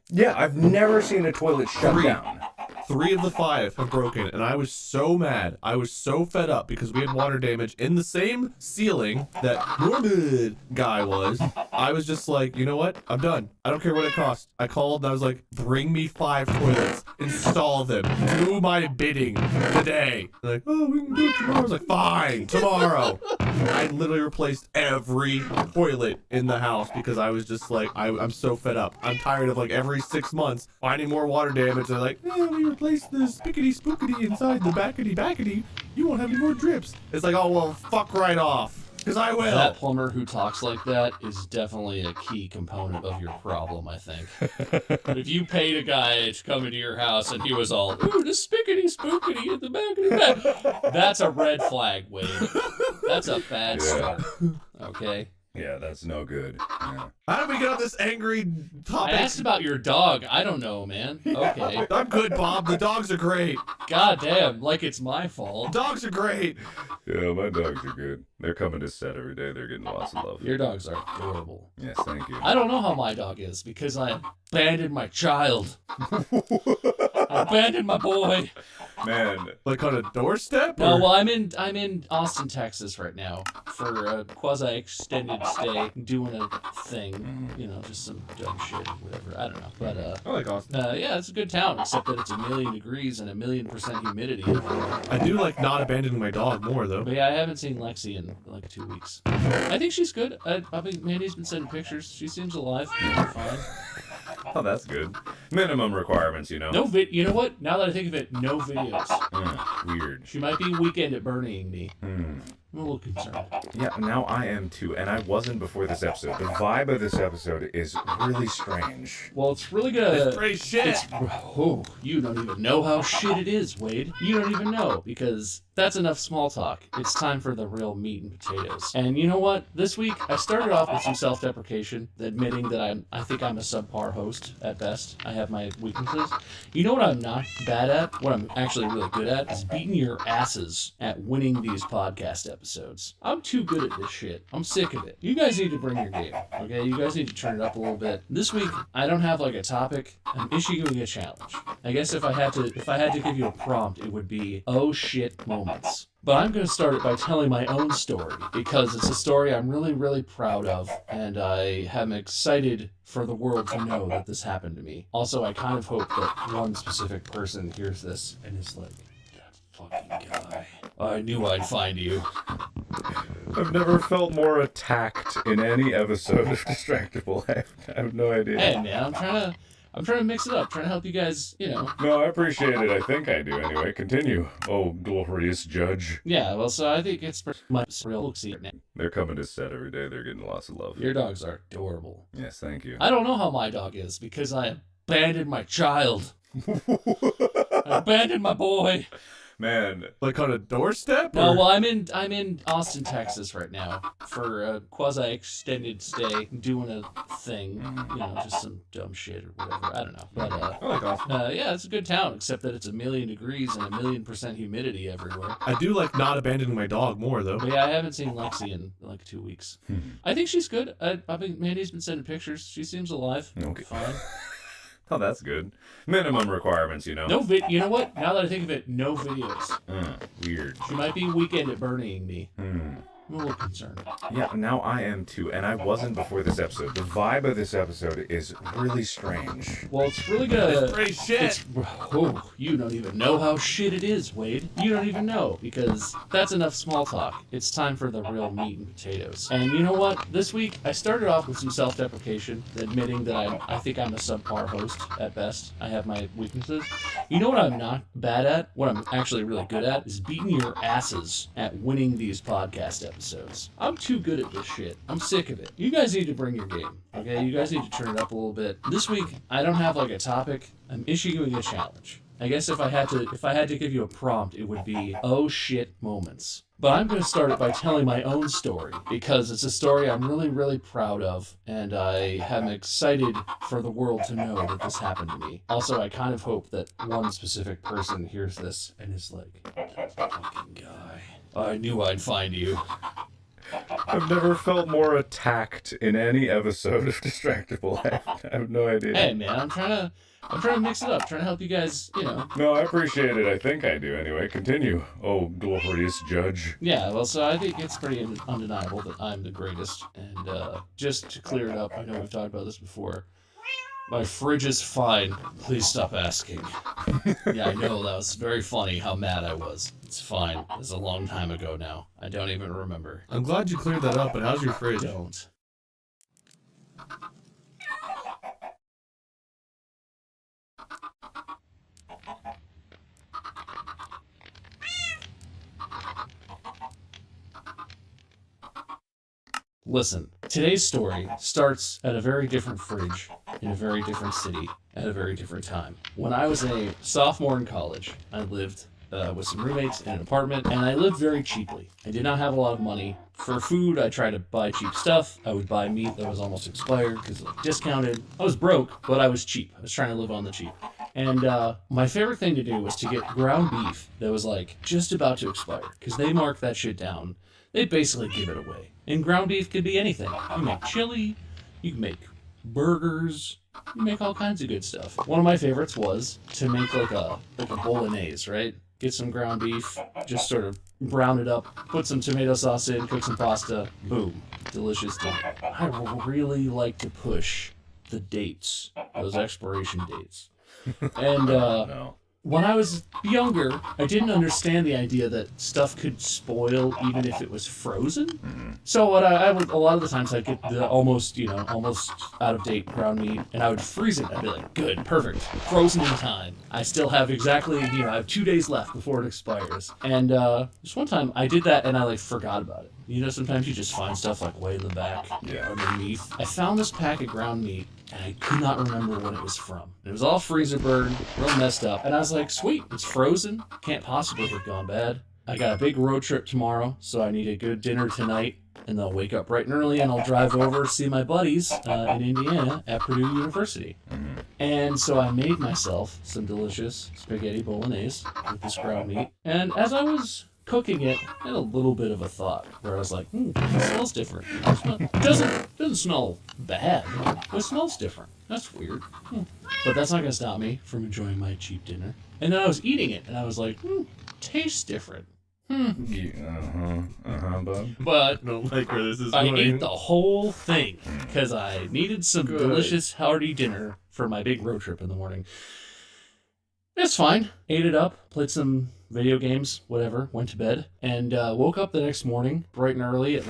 Yeah, I've never seen a toilet shut down. 3 of the 5 have broken, and I was so mad. I was so fed up because we had water damage in the same ceiling that Morbid guy was. I was just like, you know what? I'm done. I don't care what it costs. I called and I was like, bring me 5 toilets. Install them. Do my bidding today. They're like, oh, we can do it tomorrow. I was like, fine, tomorrow. I literally replaced every toilet in the house because I was just like, I'm so fed up. I'm tired of like every 6 months finding more water damage. They're like, yeah, we replaced the spickety spookety inside the backety. You won't have any more drips. It's like, oh, well, fuck right off. Because I will. That plumber who talks like that is definitely a key component of your problem, I think. But if you paid a guy to come into your house and he was all, ooh, the spickety spookity at the back of the bed, that's a red flag, Wade. That's a bad start. Okay? Yeah, that's no good. Yeah. How did we get on this angry I topic? asked about your dog. I don't know, man. Okay. I'm good, Bob. The dogs are great. God damn, like it's my fault. Dogs are great. Yeah, my dogs are good. They're coming to set every day. They're getting lots of love. Your dogs are adorable. Yes, thank you. I don't know how my dog is because I abandoned my child. I abandoned my boy. Man, Like on a doorstep? No, or- well, I'm in Austin, Texas right now for a quasi-extended stay, doing a thing, you know, just some dumb shit or whatever. I don't know, but I like Austin. yeah, it's a good town, except that it's 1,000,000 degrees and 1,000,000% humidity everywhere. I do like not abandoning my dog more, though. But yeah, I haven't seen Lexi in like 2 weeks. I think she's good. Mandy's been sending pictures. She seems alive. Fine. oh, that's good. Minimum requirements, you know. You know what? Now that I think of it, no videos. Weird. She might be weekend at Burning me. Hmm. I'm a little concerned. Yeah, now I am too, and I wasn't before this episode. The vibe of this episode is really strange. Well, it's really good. It's pretty shit. Oh, you don't even know how shit it is, Wade. You don't even know, because that's enough small talk. It's time for the real meat and potatoes. And you know what? This week, I started off with some self-deprecation, admitting that I think I'm a subpar host at best. I have my weaknesses. You know what I'm not bad at? What I'm actually really good at is beating your asses at winning these podcast episodes. I'm too good at this shit. I'm sick of it. You guys need to bring your game, okay? You guys need to turn it up a little bit. This week, I don't have like a topic. I'm issuing a challenge. I guess if I had to give you a prompt, it would be oh shit moments. But I'm going to start it by telling my own story because it's a story I'm really, really proud of, and I am excited for the world to know that this happened to me. Also, I kind of hope that one specific person hears this and is like, that fucking guy. I knew I'd find you. I've never felt more attacked in any episode of Distractible. I have no idea. Hey man, I'm trying to mix it up, trying to help you guys, you know. No, I appreciate it. I think I do anyway. Continue. Oh, glorious judge. Yeah, well, so I think it's pretty much real. Look, see, They're coming to set every day. They're getting lots of love. your dogs are adorable. Yes, thank you. I don't know how my dog is because I abandoned my child. I abandoned my boy. Man, Like on a doorstep? No, or- well, I'm in Austin, Texas right now for a quasi-extended stay, doing a thing, you know, just some dumb shit or whatever. I don't know, but I like Austin. yeah, it's a good town, except that it's 1,000,000 degrees and 1,000,000% humidity everywhere. I do like not abandoning my dog more, though. But yeah, I haven't seen Lexi in like 2 weeks. I think she's good. Mandy's been sending pictures. She seems alive. Okay. Fine. oh, that's good. Minimum requirements, you know. You know what? Now that I think of it, no videos. Weird. She might be weekend at Burning me. Hmm. I'm a little concerned. Yeah, now I am too, and I wasn't before this episode. The vibe of this episode is really strange. Well, it's really good. It's pretty shit. Oh, you don't even know how shit it is, Wade. You don't even know, because that's enough small talk. It's time for the real meat and potatoes. And you know what? This week, I started off with some self-deprecation, admitting that I think I'm a subpar host at best. I have my weaknesses. You know what I'm not bad at? What I'm actually really good at is beating your asses at winning these podcast episodes. I'm too good at this shit. I'm sick of it. You guys need to bring your game, okay? You guys need to turn it up a little bit. This week, I don't have like a topic. I'm issuing a challenge. I guess if I had to give you a prompt, it would be oh shit moments. But I'm going to start it by telling my own story because it's a story I'm really, really proud of, and I am excited for the world to know that this happened to me. Also, I kind of hope that one specific person hears this and is like, that fucking guy. I knew I'd find you. I've never felt more attacked in any episode of Distractible. I have no idea. Hey man, I'm trying to mix it up, trying to help you guys, you know. No, I appreciate it. I think I do anyway. Continue. Oh, glorious judge. Yeah, well, so I think it's pretty undeniable that I'm the greatest. And just to clear it up, I know we've talked about this before. My fridge is fine. Please stop asking. Yeah, I know, that was very funny how mad I was. It's fine. It's a long time ago now. I don't even remember. I'm glad you cleared that up, but how's your fridge? Don't. Listen, today's story starts at a very different fridge in a very different city at a very different time. When I was a sophomore in college, I lived with some roommates in an apartment, and I lived very cheaply. I did not have a lot of money. For food, I tried to buy cheap stuff. I would buy meat that was almost expired because it was discounted. I was broke, but I was cheap. I was trying to live on the cheap. And my favorite thing to do was to get ground beef that was like just about to expire because they mark that shit down. They basically give it away. And ground beef could be anything. You make chili, you can make burgers, you make all kinds of good stuff. One of my favorites was to make like a bolognese, right? Get some ground beef, just sort of brown it up, put some tomato sauce in, cook some pasta, boom, delicious dinner. I really like to push the dates, those expiration dates. And when I was younger, I didn't understand the idea that stuff could spoil even if it was frozen. Mm-hmm. So what I would, a lot of the times I'd get the almost out of date ground meat and I would freeze it. I'd be like, good, perfect, frozen in time. I still have exactly, I have 2 days left before it expires. And this one time I did that and I forgot about it. Sometimes you just find stuff way in the back, underneath. I found this pack of ground meat and I could not remember what it was from. It was all freezer burned, real messed up. And I was like, sweet, it's frozen. Can't possibly have gone bad. I got a big road trip tomorrow, so I need a good dinner tonight. And I'll wake up bright and early and I'll drive over to see my buddies in Indiana at Purdue University. Mm-hmm. And so I made myself some delicious spaghetti bolognese with this ground meat. And as I was cooking it, I had a little bit of a thought where I was like, it smells different. It doesn't smell bad, but it smells different. That's weird. But that's not going to stop me from enjoying my cheap dinner. And then I was eating it, and I was like, tastes different. Bub. But I don't like where this is I going. ate the whole thing because I needed some delicious, hearty dinner for my big road trip in the morning. It's fine. Ate it up, played some video games, whatever, went to bed, and woke up the next morning bright and early at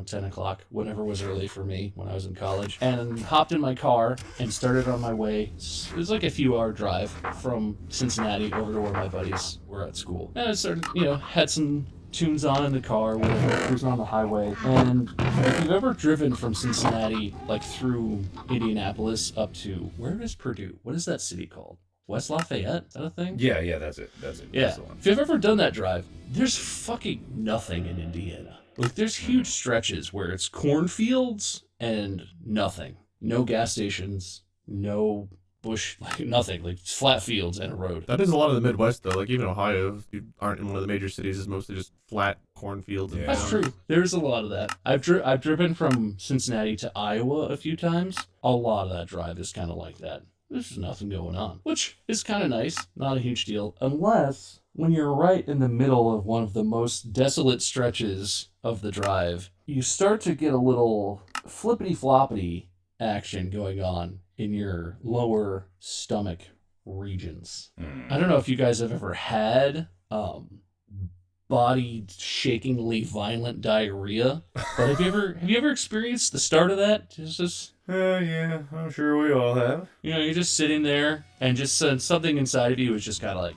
10 o'clock, whatever was early for me when I was in college, and hopped in my car and started on my way. It was a few hour drive from Cincinnati over to where my buddies were at school. And I started, had some tunes on in the car, whatever, cruising on the highway. And if you've ever driven from Cincinnati, through Indianapolis up to, where is Purdue? What is that city called? West Lafayette? Is that a thing? Yeah, that's it. Yeah. That's the one. If you've ever done that drive, there's fucking nothing in Indiana. There's huge stretches where it's cornfields and nothing. No gas stations, no bush, nothing. It's flat fields and a road. That is a lot of the Midwest, though. Even Ohio, if you aren't in one of the major cities, is mostly just flat cornfields. Yeah. That's true. There's a lot of that. I've driven from Cincinnati to Iowa a few times. A lot of that drive is kind of like that. There's just nothing going on, which is kind of nice. Not a huge deal, unless when you're right in the middle of one of the most desolate stretches of the drive, you start to get a little flippity-floppity action going on in your lower stomach regions. I don't know if you guys have ever had body-shakingly violent diarrhea, but have you ever experienced the start of that? Yeah, I'm sure we all have. You're just sitting there, and just something inside of you is just kind of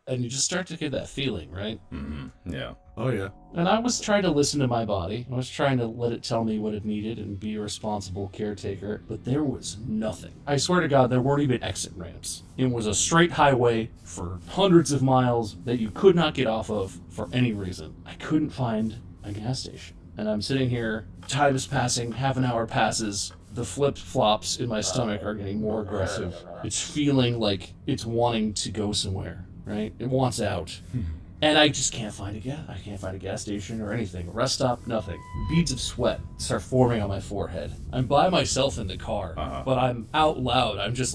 and you just start to get that feeling, right? Mm-hmm. Yeah. Oh, yeah. And I was trying to listen to my body. I was trying to let it tell me what it needed and be a responsible caretaker, but there was nothing. I swear to God, there weren't even exit ramps. It was a straight highway for hundreds of miles that you could not get off of for any reason. I couldn't find a gas station. And I'm sitting here, time is passing, half an hour passes, the flip-flops in my stomach are getting more aggressive. It's feeling like it's wanting to go somewhere, right? It wants out. And I just can't find I can't find a gas station or anything. Rest stop, nothing. Beads of sweat start forming on my forehead. I'm by myself in the car, but I'm out loud. I'm just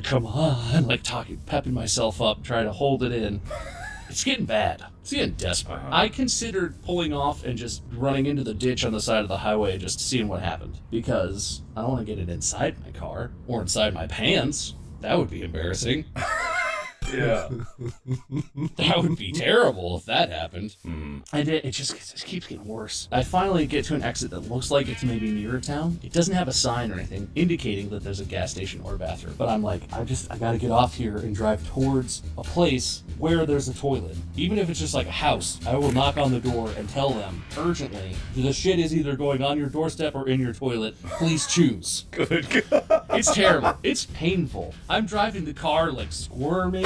come on, pepping myself up, trying to hold it in. It's getting bad. It's getting desperate. I considered pulling off and just running into the ditch on the side of the highway just seeing what happened. Because I don't want to get it inside my car or inside my pants. That would be embarrassing. Yeah. That would be terrible if that happened. And it just keeps getting worse. I finally get to an exit that looks like it's maybe near a town. It doesn't have a sign or anything indicating that there's a gas station or a bathroom. But I'm like, I gotta get off here and drive towards a place where there's a toilet. Even if it's just like a house, I will knock on the door and tell them urgently, the shit is either going on your doorstep or in your toilet. Please choose. Good God. It's terrible. It's painful. I'm driving the car like squirming,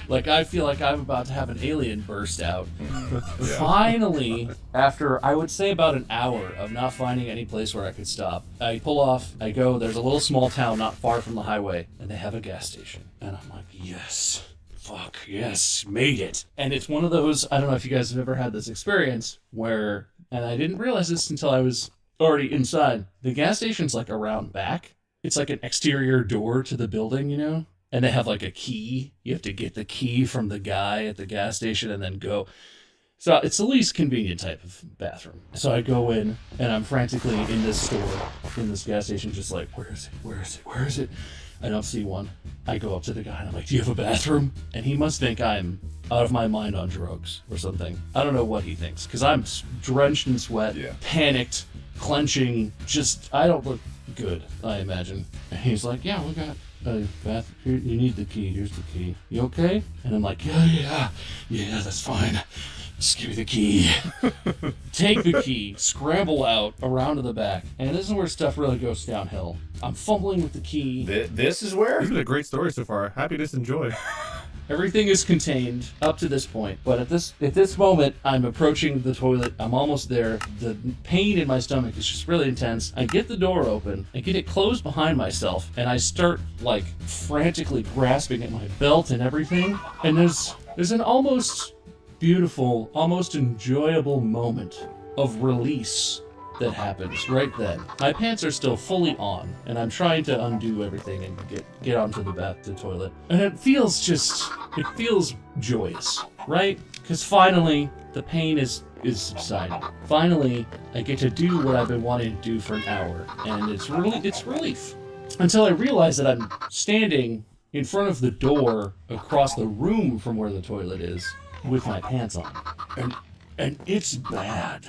like I feel like I'm about to have an alien burst out. Finally, after I would say about an hour of not finding any place where I could stop, I pull off, I go, there's a little small town not far from the highway, and they have a gas station. And I'm like, yes. Fuck, yes, made it. And it's one of those, I don't know if you guys have ever had this experience where, and I didn't realize this until I was already inside, the gas station's like around back. It's like an exterior door to the building, you know? And they have like a key. You have to get the key from the guy at the gas station and then go. So it's the least convenient type of bathroom. So I go in and I'm frantically in this store, in this gas station, just like, where is it? Where is it? Where is it? I don't see one. I go up to the guy and I'm like, do you have a bathroom? And he must think I'm out of my mind on drugs or something. I don't know what he thinks because I'm drenched in sweat, panicked, clenching, just, I don't look good, I imagine. And he's like, yeah, we got a bath. Here, you need the key. Here's the key. You okay? And I'm like, yeah, that's fine. Just give me the key. Take the key, scramble out around to the back, and this is where stuff really goes downhill. I'm fumbling with the key. This is where? This has been a great story so far. Happy to enjoy. Everything is contained up to this point, but at this moment, I'm approaching the toilet. I'm almost there. The pain in my stomach is just really intense. I get the door open, I get it closed behind myself, and I start like frantically grasping at my belt and everything. And there's an almost beautiful, almost enjoyable moment of release that happens right then. My pants are still fully on, and I'm trying to undo everything and get onto the toilet. And it feels joyous, right? Because finally, the pain is subsiding. Finally, I get to do what I've been wanting to do for an hour, and it's relief. Until I realize that I'm standing in front of the door across the room from where the toilet is with my pants on. And it's bad.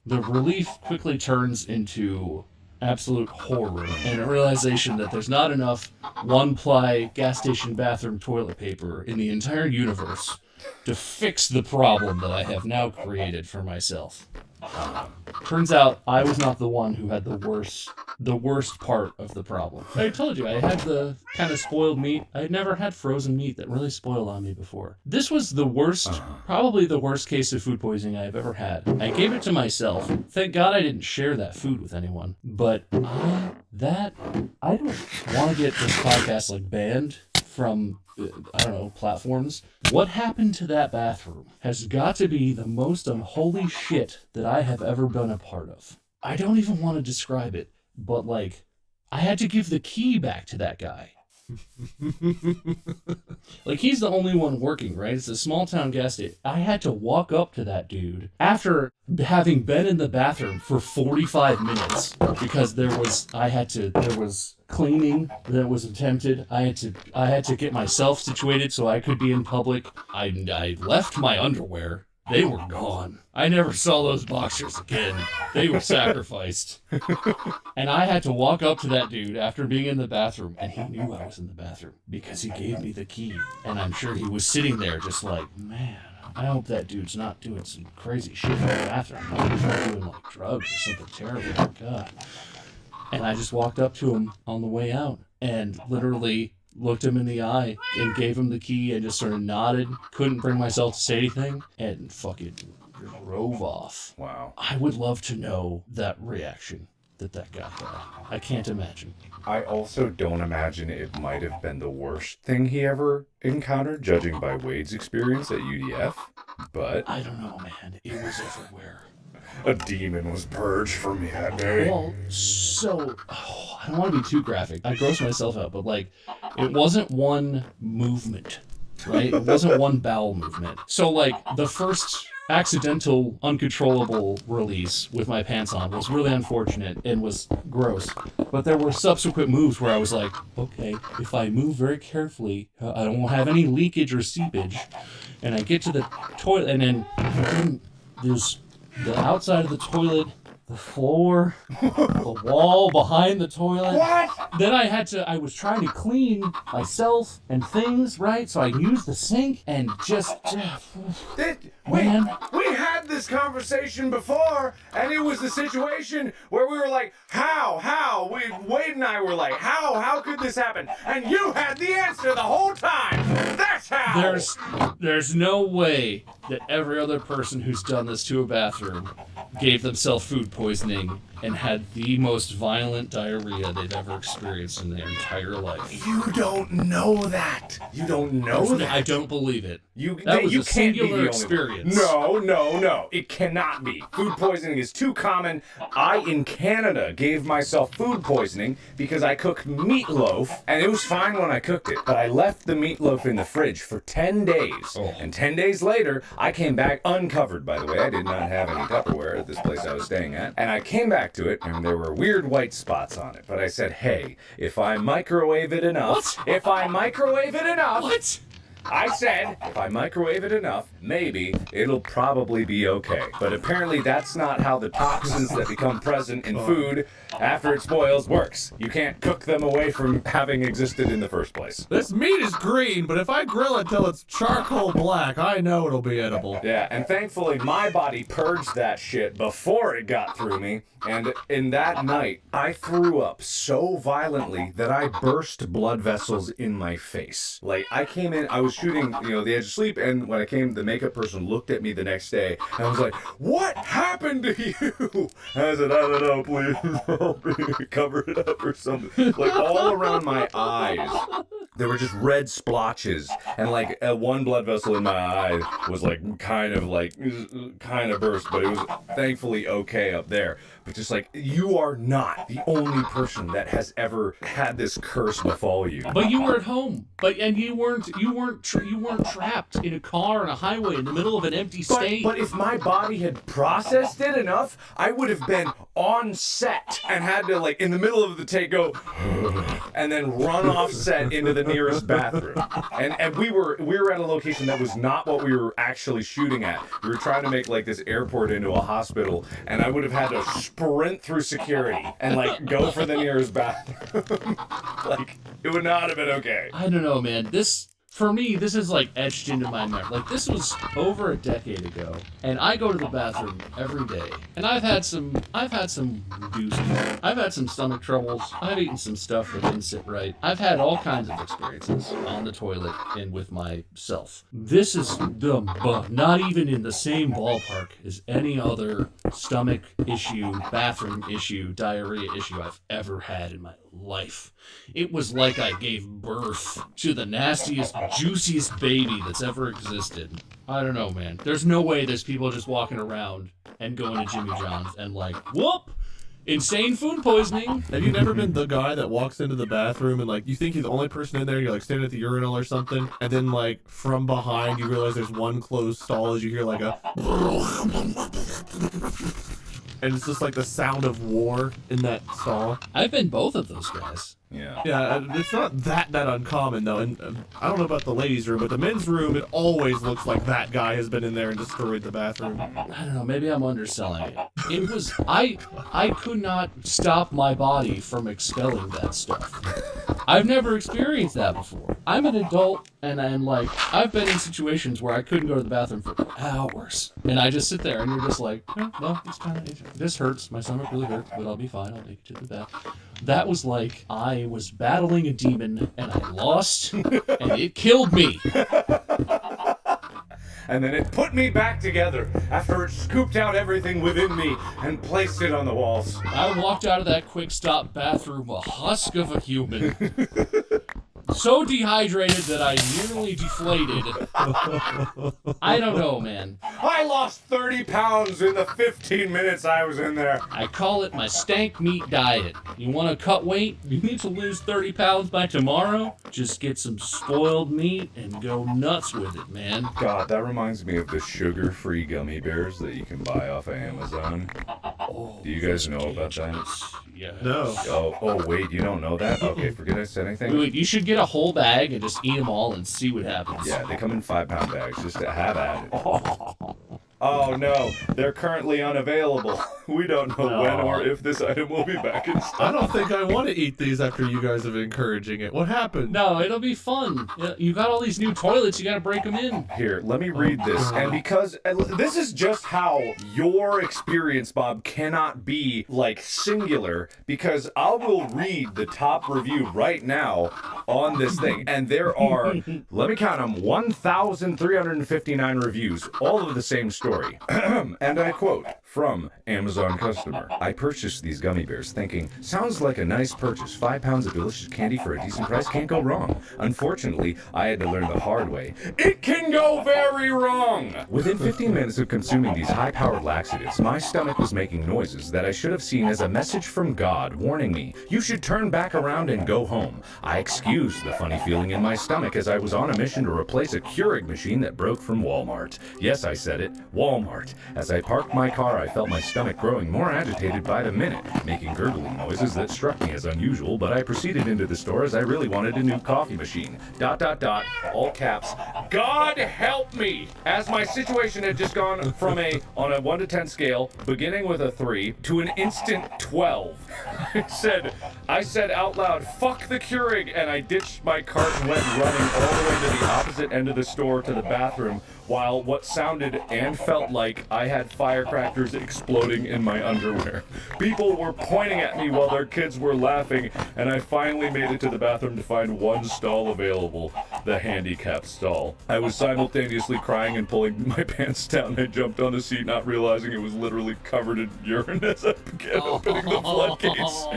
The relief quickly turns into absolute horror and a realization that there's not enough one-ply gas station bathroom toilet paper in the entire universe to fix the problem that I have now created for myself. Turns out I was not the one who had the worst part of the problem. I told you, I had the kind of spoiled meat. I had never had frozen meat that really spoiled on me before. This was the worst, probably the worst case of food poisoning I've ever had. I gave it to myself. Thank God I didn't share that food with anyone. But I don't want to get this podcast like banned from, I don't know, platforms. What happened to that bathroom has got to be the most unholy shit that I have ever been a part of. I don't even want to describe it, but like, I had to give the key back to that guy. Like, he's the only one working, right? It's a small town gas station. I had to walk up to that dude after having been in the bathroom for 45 minutes because there was cleaning that was attempted. I had to get myself situated so I could be in public. I left my underwear. They were gone. I never saw those boxers again. They were sacrificed. And I had to walk up to that dude after being in the bathroom, and he knew I was in the bathroom because he gave me the key. And I'm sure he was sitting there just like, man, I hope that dude's not doing some crazy shit in the bathroom. I hope he's not doing like drugs or something terrible. Oh, God. And I just walked up to him on the way out and literally looked him in the eye and gave him the key and just sort of nodded, couldn't bring myself to say anything, and fucking drove off. Wow. I would love to know that reaction that guy had. I can't imagine. I also don't imagine it might have been the worst thing he ever encountered, judging by Wade's experience at UDF, but I don't know, man. It was everywhere. A demon was purged from me that day. Well, so, I don't want to be too graphic. I gross myself out, but like, it wasn't one movement, right? It wasn't one bowel movement. So like, the first accidental, uncontrollable release with my pants on was really unfortunate and was gross. But there were subsequent moves where I was like, okay, if I move very carefully, I won't have any leakage or seepage. And I get to the toilet, and then there's the outside of the toilet, the floor, the wall behind the toilet. What? Then I was trying to clean myself and things, right? So I used the sink and just... Man. We had this conversation before, and it was the situation where we were like, how? Wade and I were like, how could this happen? And you had the answer the whole time. That's how. There's no way that every other person who's done this to a bathroom gave themselves food poisoning and had the most violent diarrhea they've ever experienced in their entire life. You don't know that. You don't know that. I don't believe it. That was a can't singular be the experience. No. It cannot be. Food poisoning is too common. I, in Canada, gave myself food poisoning because I cooked meatloaf, and it was fine when I cooked it, but I left the meatloaf in the fridge for 10 days. Oh. And 10 days later, I came back uncovered, by the way. I did not have any Tupperware at this place I was staying at. And I came back to it, and there were weird white spots on it. But I said, hey, if I microwave it enough... What? I said, if I microwave it enough, maybe it'll probably be okay. But apparently that's not how the toxins that become present in food after it spoils works. You can't cook them away from having existed in the first place. This meat is green, but if I grill it till it's charcoal black, I know it'll be edible. Yeah, and thankfully my body purged that shit before it got through me. And in that night, I threw up so violently that I burst blood vessels in my face. Like, I came in, I was shooting, The Edge of Sleep, and when I came, the makeup person looked at me the next day, and I was like, what happened to you? And I said, I don't know, please help me cover it up or something. Like, all around my eyes, there were just red splotches, and like one blood vessel in my eye was kind of burst, but it was thankfully okay up there. But just like, you are not the only person that has ever had this curse befall you. But you were at home. And you weren't trapped in a car on a highway in the middle of an empty state. But if my body had processed it enough, I would have been on set and had to, like, in the middle of the take, go and then run off set into the nearest bathroom. And we were at a location that was not what we were actually shooting at. We were trying to make like this airport into a hospital, and I would have had to sprint through security and like go for the nearest bathroom. Like, it would not have been okay. I don't know, man. For me, this is like etched into my memory. Like, this was over a decade ago, and I go to the bathroom every day. And I've had some doozies. I've had some stomach troubles. I've eaten some stuff that didn't sit right. I've had all kinds of experiences on the toilet and with myself. This is not even in the same ballpark as any other stomach issue, bathroom issue, diarrhea issue I've ever had in my life. It was like I gave birth to the nastiest, juiciest baby that's ever existed. I don't know, man. There's no way there's people just walking around and going to Jimmy John's and like, whoop! Insane food poisoning. Have you never been the guy that walks into the bathroom and like you think you're the only person in there, you're like standing at the urinal or something, and then like from behind you realize there's one closed stall as you hear like a and it's just like the sound of war in that stall. I've been both of those guys. Yeah, it's not that uncommon though, and I don't know about the ladies' room, but the men's room, it always looks like that guy has been in there and destroyed the bathroom. I don't know, maybe I'm underselling it. It was, I could not stop my body from expelling that stuff. I've never experienced that before. I'm an adult, and I've been in situations where I couldn't go to the bathroom for hours, and I just sit there, and you're just like, no, this hurts, my stomach really hurts, but I'll be fine, I'll make it to the bath. That was like I was battling a demon, and I lost, and it killed me. And then it put me back together after it scooped out everything within me and placed it on the walls. I walked out of that quick stop bathroom a husk of a human. so dehydrated that I nearly deflated. I don't know, man. I lost 30 pounds in the 15 minutes I was in there. I call it my stank meat diet. You want to cut weight? You need to lose 30 pounds by tomorrow? Just get some spoiled meat and go nuts with it, man. God, that reminds me of the sugar-free gummy bears that you can buy off of Amazon. Do you guys know about that? Yeah. No. Oh, wait, you don't know that? Okay, forget I said anything. Wait, you should get a whole bag and just eat them all and see what happens. Yeah, they come in 5-pound bags, just to have at it. Oh no, they're currently unavailable. We don't know when or if this item will be back in stock. I don't think I want to eat these after you guys have been encouraging it. What happened? No, it'll be fun. You got all these new toilets, you gotta break them in. Here, let me read this. And because this is just how your experience, Bob, cannot be like singular, because I will read the top review right now on this thing. And there are, let me count them, 1,359 reviews, all of the same story. And I quote, from Amazon customer. I purchased these gummy bears thinking, sounds like a nice purchase. 5 pounds of delicious candy for a decent price can't go wrong. Unfortunately, I had to learn the hard way. It can go very wrong! Within 15 minutes of consuming these high-powered laxatives, my stomach was making noises that I should have seen as a message from God warning me, you should turn back around and go home. I excused the funny feeling in my stomach as I was on a mission to replace a Keurig machine that broke from Walmart. Yes, I said it, Walmart. As I parked my car, I felt my stomach growing more agitated by the minute, making gurgling noises that struck me as unusual, but I proceeded into the store as I really wanted a new coffee machine. ... all caps, God help me! As my situation had just gone from on a 1 to 10 scale, beginning with a 3, to an instant 12. I said out loud, fuck the Keurig, and I ditched my cart and went running all the way to the opposite end of the store to the bathroom, while what sounded and felt like I had firecrackers exploding in my underwear. People were pointing at me while their kids were laughing, and I finally made it to the bathroom to find one stall available, the handicapped stall. I was simultaneously crying and pulling my pants down. I jumped on the seat, not realizing it was literally covered in urine as I began opening the floodgates.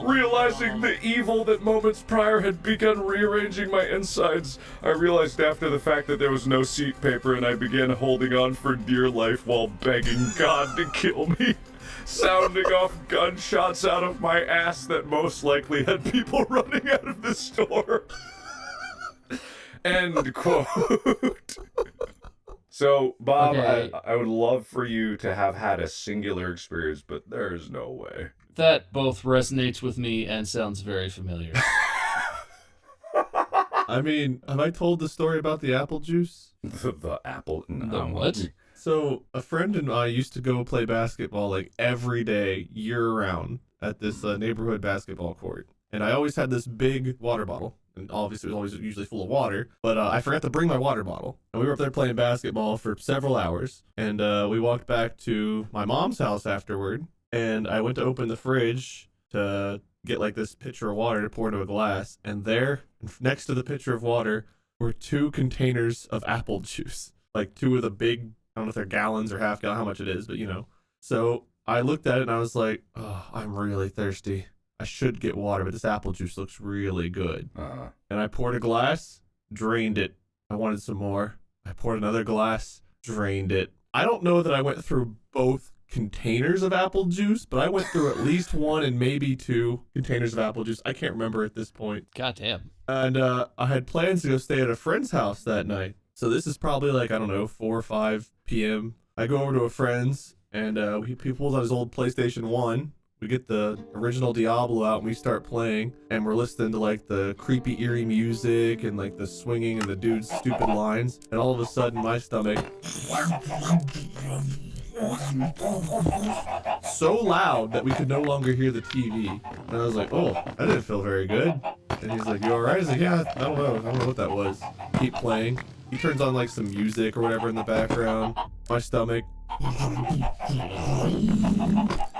Realizing the evil that moments prior had begun rearranging my insides, I realized after the fact that there was no seat paper, and I began holding on for dear life while begging God to kill me, sounding off gunshots out of my ass that most likely had people running out of the store. End quote. So, Bob, okay. I would love for you to have had a singular experience, but there's no way. That both resonates with me and sounds very familiar. I mean, have I told the story about the apple juice? The apple? No. The what? So, a friend and I used to go play basketball like every day, year-round, at this neighborhood basketball court. And I always had this big water bottle. And obviously it was always usually full of water. But I forgot to bring my water bottle. And we were up there playing basketball for several hours. And we walked back to my mom's house afterward. And I went to open the fridge to get like this pitcher of water to pour into a glass. And there, next to the pitcher of water, were 2 containers of apple juice. Like 2 of the big, I don't know if they're gallons or half gallon, how much it is, but you know. So I looked at it and I was like, oh, I'm really thirsty. I should get water, but this apple juice looks really good. And I poured a glass, drained it. I wanted some more. I poured another glass, drained it. I don't know that I went through both containers of apple juice, but I went through at least 1 and maybe 2 containers of apple juice. I can't remember at this point. Goddamn. And I had plans to go stay at a friend's house that night. So this is probably like, I don't know, 4 or 5 p.m. I go over to a friend's and he pulls out his old PlayStation 1. We get the original Diablo out and we start playing, and we're listening to like the creepy, eerie music and like the swinging and the dude's stupid lines. And all of a sudden, my stomach so loud that we could no longer hear the TV. And I was like, oh, that didn't feel very good. And he's like, you all right? I was like, yeah, I don't know what that was. Keep playing. He turns on like some music or whatever in the background. My stomach.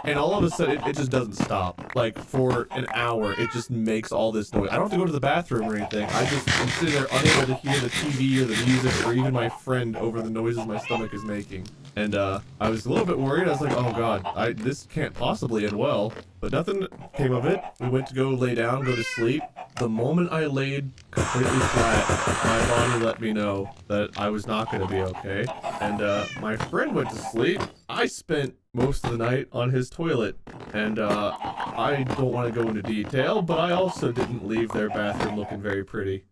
And all of a sudden, it just doesn't stop. Like, for an hour, it just makes all this noise. I don't have to go to the bathroom or anything. I'm sitting there unable to hear the TV or the music or even my friend over the noises my stomach is making. And I was a little bit worried. I was like, oh God, this can't possibly end well. But nothing came of it. We went to go lay down, go to sleep. The moment I laid completely flat, my body let me know that I was not going to be okay. And my friend went to sleep. I spent most of the night on his toilet. And I don't want to go into detail, but I also didn't leave their bathroom looking very pretty.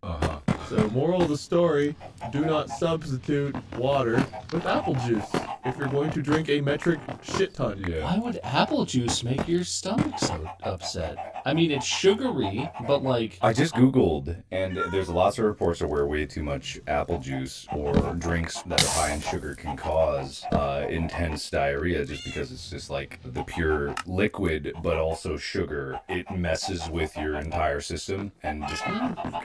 So moral of the story, do not substitute water with apple juice if you're going to drink a metric shit ton. Yeah. Why would apple juice make your stomach so upset? I mean, it's sugary, but like... I just Googled, and there's lots of reports of where way too much apple juice or drinks that are high in sugar can cause intense diarrhea, just because it's just like the pure liquid, but also sugar. It messes with your entire system and just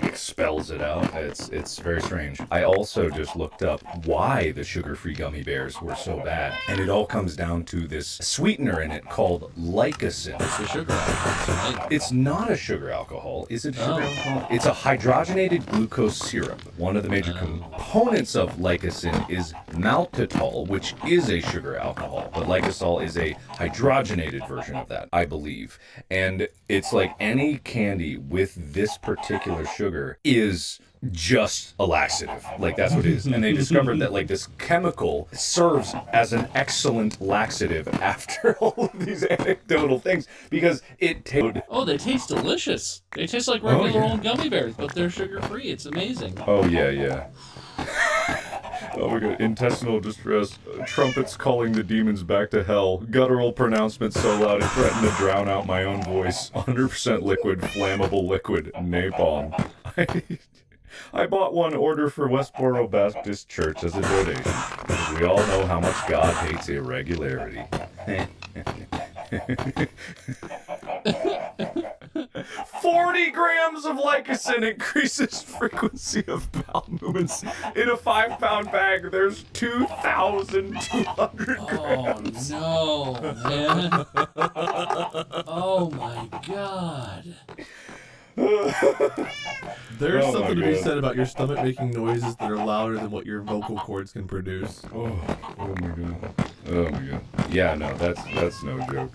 expels it out. It's very strange. I also just looked up why the sugar-free gummy bears were so bad, and it all comes down to this sweetener in it called lycocin. It's a sugar alcohol. It's not a sugar alcohol. Is it a sugar alcohol? It's a hydrogenated glucose syrup. One of the major components of lycocin is maltitol, which is a sugar alcohol, but lysol is a hydrogenated version of that, I believe. And it's like any candy with this particular sugar is just a laxative. Like, that's what it is. And they discovered that, like, this chemical serves as an excellent laxative after all of these anecdotal things, because it tastes... Oh, they taste delicious. They taste like regular old gummy bears, but they're sugar-free. It's amazing. Oh, yeah. Oh my god, intestinal distress, trumpets calling the demons back to hell, guttural pronouncements so loud it threatened to drown out my own voice, 100% liquid, flammable liquid, napalm. I bought one order for Westboro Baptist Church as a donation, because we all know how much God hates irregularity. 40 grams of lycocin increases frequency of bowel movements. In a 5-pound bag, there's 2,200 grams. Oh, no, man. Oh, my God. There's something to be said about your stomach making noises that are louder than what your vocal cords can produce. Oh my god. Yeah, no, that's no joke.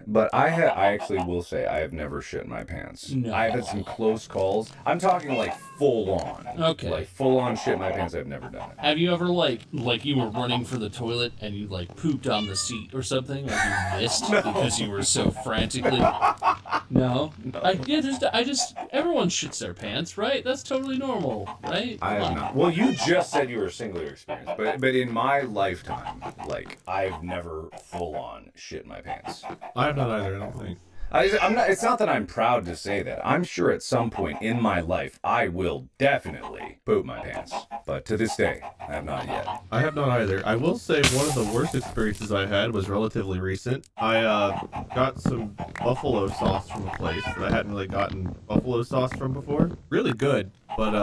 But I actually will say I have never shit my pants. No. I've had some close calls. I'm talking like full on. Okay. Like full on shit my pants. I've never done it. Have you ever, like you were running for the toilet and you, like, pooped on the seat or something? Like you missed because you were so frantically... No? Everyone shits their pants, right? That's totally normal, right? I have not. Well, you just said you were a singular experience, but in my lifetime, like, I've never full on shit my pants. I have not either, I don't think. I'm not. It's not that I'm proud to say that. I'm sure at some point in my life I will definitely poop my pants, but to this day I have not yet. I have not either. I will say one of the worst experiences I had was relatively recent. I got some buffalo sauce from a place that I hadn't really gotten buffalo sauce from before. Really good, but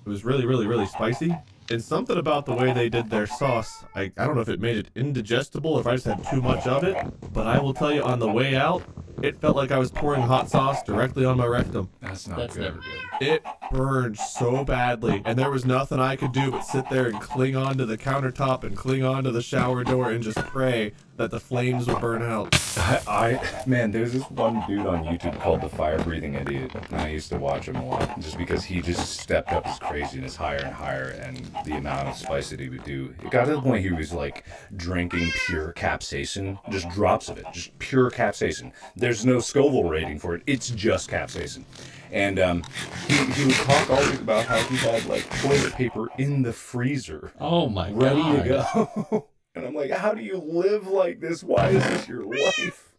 it was really, really, really spicy. And something about the way they did their sauce, I don't know if it made it indigestible, if I just had too much of it, but I will tell you, on the way out, it felt like I was pouring hot sauce directly on my rectum. That's That's good. never good. It burned so badly, and there was nothing I could do but sit there and cling onto the countertop and cling onto the shower door and just pray that the flames would burn out. Man, there's this one dude on YouTube called the Fire Breathing Idiot, and I used to watch him a lot, just because he just stepped up his craziness higher and higher, and the amount of spice that he would do. It got to the point he was like drinking pure capsaicin, just drops of it, just pure capsaicin. There's no Scoville rating for it, it's just capsaicin. And he would talk always about how he had like toilet paper in the freezer. Oh my God. Ready to go. And I'm like, how do you live like this? Why is this your life?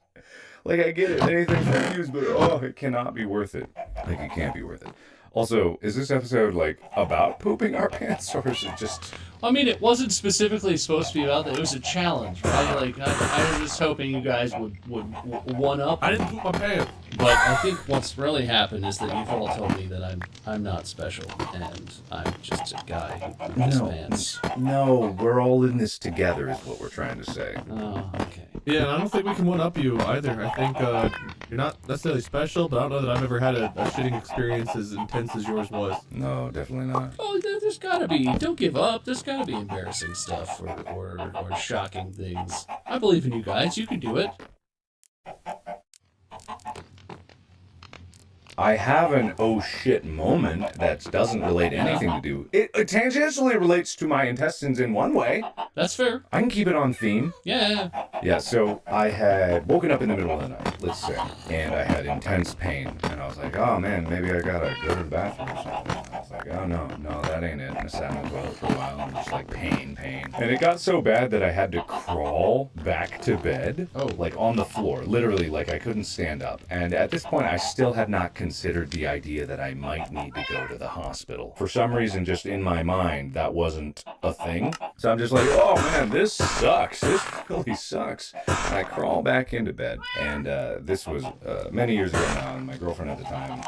Like, I get it, anything for use, but it cannot be worth it. Like, it can't be worth it. Also, is this episode, like, about pooping our pants, or is it just... I mean, it wasn't specifically supposed to be about that. It was a challenge, right? Like, I was just hoping you guys would one up. I didn't poop my pants. But I think what's really happened is that you've all told me that I'm not special, and I'm just a guy who poops pants. No, we're all in this together is what we're trying to say. Oh, okay. Yeah, and I don't think we can one-up you either. I think you're not necessarily special, but I don't know that I've ever had a shitting experience as intense as yours was. No, definitely not. Oh, there's gotta be. Don't give up. There's gotta be embarrassing stuff or shocking things. I believe in you guys. You can do it. I have an oh shit moment that doesn't relate anything to do. It tangentially relates to my intestines in one way. That's fair. I can keep it on theme. Yeah. Yeah, so I had woken up in the middle of the night, let's say, and I had intense pain. And I was like, oh man, maybe I gotta go to the bathroom or something. I was like, oh no, that ain't it. And I sat in the toilet for a while and just like pain. And it got so bad that I had to crawl back to bed, like on the floor, literally, like I couldn't stand up. And at this point, I still had not considered the idea that I might need to go to the hospital. For some reason, just in my mind, that wasn't a thing. So I'm just like, oh man, this sucks. This really sucks. And I crawl back into bed. And this was many years ago now, and my girlfriend at the time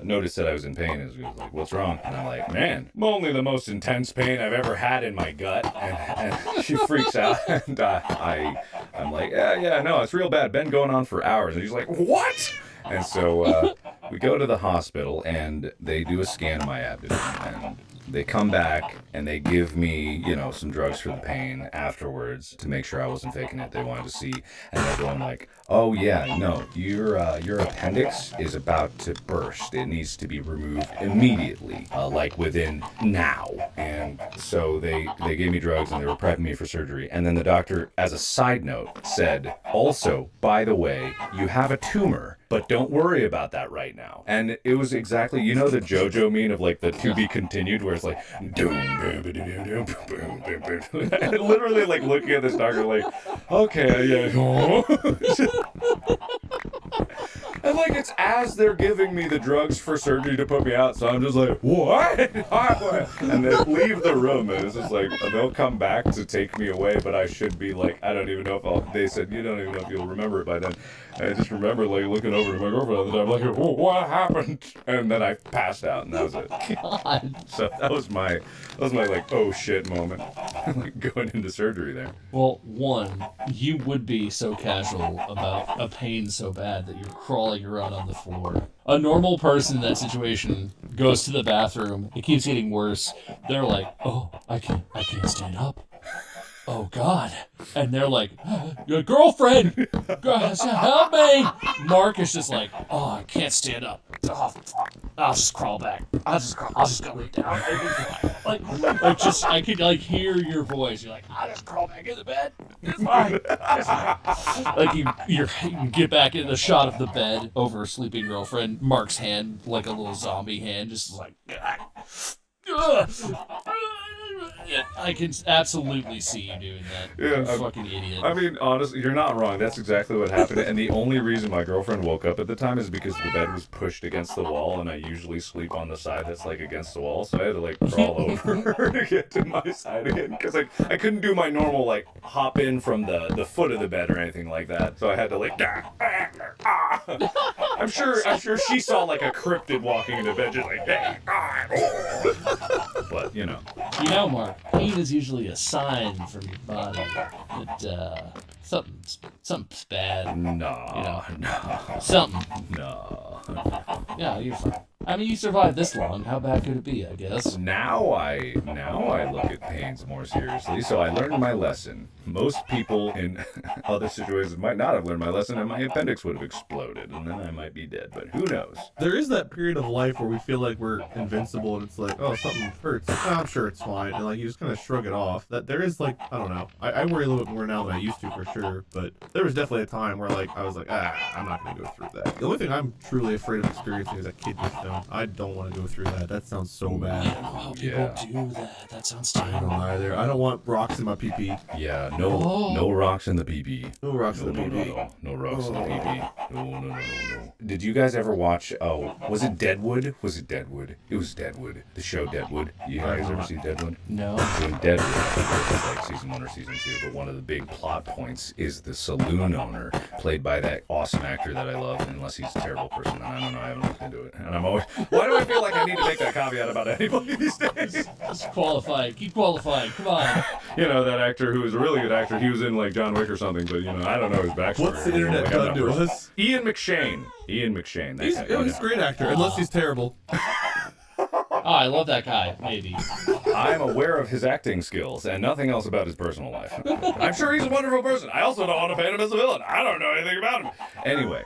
noticed that I was in pain and was like, what's wrong? And I'm like, man, only the most intense pain I've ever had in my gut. And she freaks out, and I'm like, yeah, no, it's real bad. Been going on for hours. And she's like, what? And so we go to the hospital, and they do a scan of my abdomen, and they come back and they give me, some drugs for the pain afterwards to make sure I wasn't faking it. They wanted to see, and they're going like, oh yeah, no, your appendix is about to burst. It needs to be removed immediately, like within now. And so they gave me drugs and they were prepping me for surgery. And then the doctor, as a side note, said, also, by the way, you have a tumor, but don't worry about that right now. And it was exactly, the JoJo meme of like the to be continued, where it's like, literally like looking at this doctor like, okay, yeah. And like it's as they're giving me the drugs for surgery to put me out, so I'm just like, what? And they leave the room, and it's just like they'll come back to take me away, but I should be like, I don't even know if they said you don't even know if you'll remember it by then. And I just remember like looking over to my girlfriend at the time, like, what happened? And then I passed out, and that was it. God. So that was my like oh shit moment, like going into surgery there. Well, one, you would be so casual about a pain so bad that you're crawling around on the floor. A normal person in that situation goes to the bathroom. It keeps getting worse. They're like, oh, I can't stand up. Oh God. And they're like, your girlfriend, help me. Mark is just like, oh, I can't stand up. Oh, fuck. I'll just crawl back. I'll just go lay down. Like just, I could like hear your voice. You're like, I'll just crawl back in the bed. It's fine. It's fine. Like you get back in the shot of the bed over a sleeping girlfriend. Mark's hand, like a little zombie hand, just like, I can absolutely see you doing that. Yeah, you fucking idiot. I mean, honestly, you're not wrong. That's exactly what happened. And the only reason my girlfriend woke up at the time is because the bed was pushed against the wall, and I usually sleep on the side that's like against the wall, so I had to like crawl over to get to my side again, because like I couldn't do my normal like hop in from the foot of the bed or anything like that. So I had to like I'm sure she saw like a cryptid walking into bed just like but You know, Mark, pain is usually a sign from your body that something's bad. No. Something. No. Yeah, you're fine. I mean, you survived this long. How bad could it be, I guess? Now I look at pains more seriously, so I learned my lesson. Most people in other situations might not have learned my lesson, and my appendix would have exploded, and then I might be dead, but who knows? There is that period of life where we feel like we're invincible, and it's like, oh, something hurts. Oh, I'm sure it's fine, and like you just kind of shrug it off. That there is like, I don't know. I worry a little bit more now than I used to, for sure, but there was definitely a time where like I was like, I'm not going to go through that. The only thing I'm truly afraid of experiencing is that kidney stone. I don't want to go through that. That sounds so bad. I don't know how people do that. That sounds terrible. I don't either. I don't want rocks in my pee-pee. Yeah, no rocks in the pee-pee. No rocks in the pee-pee. No rocks in the pee-pee. No. Did you guys ever watch, was it Deadwood? It was Deadwood. The show Deadwood. You guys ever see Deadwood? No. So in Deadwood, I think it's like season 1 or season 2, but one of the big plot points is the saloon owner, played by that awesome actor that I love, unless he's a terrible person, and I don't know, I haven't looked into it. And I'm always, why do I feel like I need to make that caveat about anybody these days? Just qualifying. Keep qualifying. Come on. That actor who was a really good actor, he was in like John Wick or something, but I don't know his backstory. What's the internet done to us? Ian McShane. He's a great actor, unless he's terrible. Oh, I love that guy, maybe. I'm aware of his acting skills and nothing else about his personal life. I'm sure he's a wonderful person. I also don't want to paint him as a villain. I don't know anything about him. Anyway,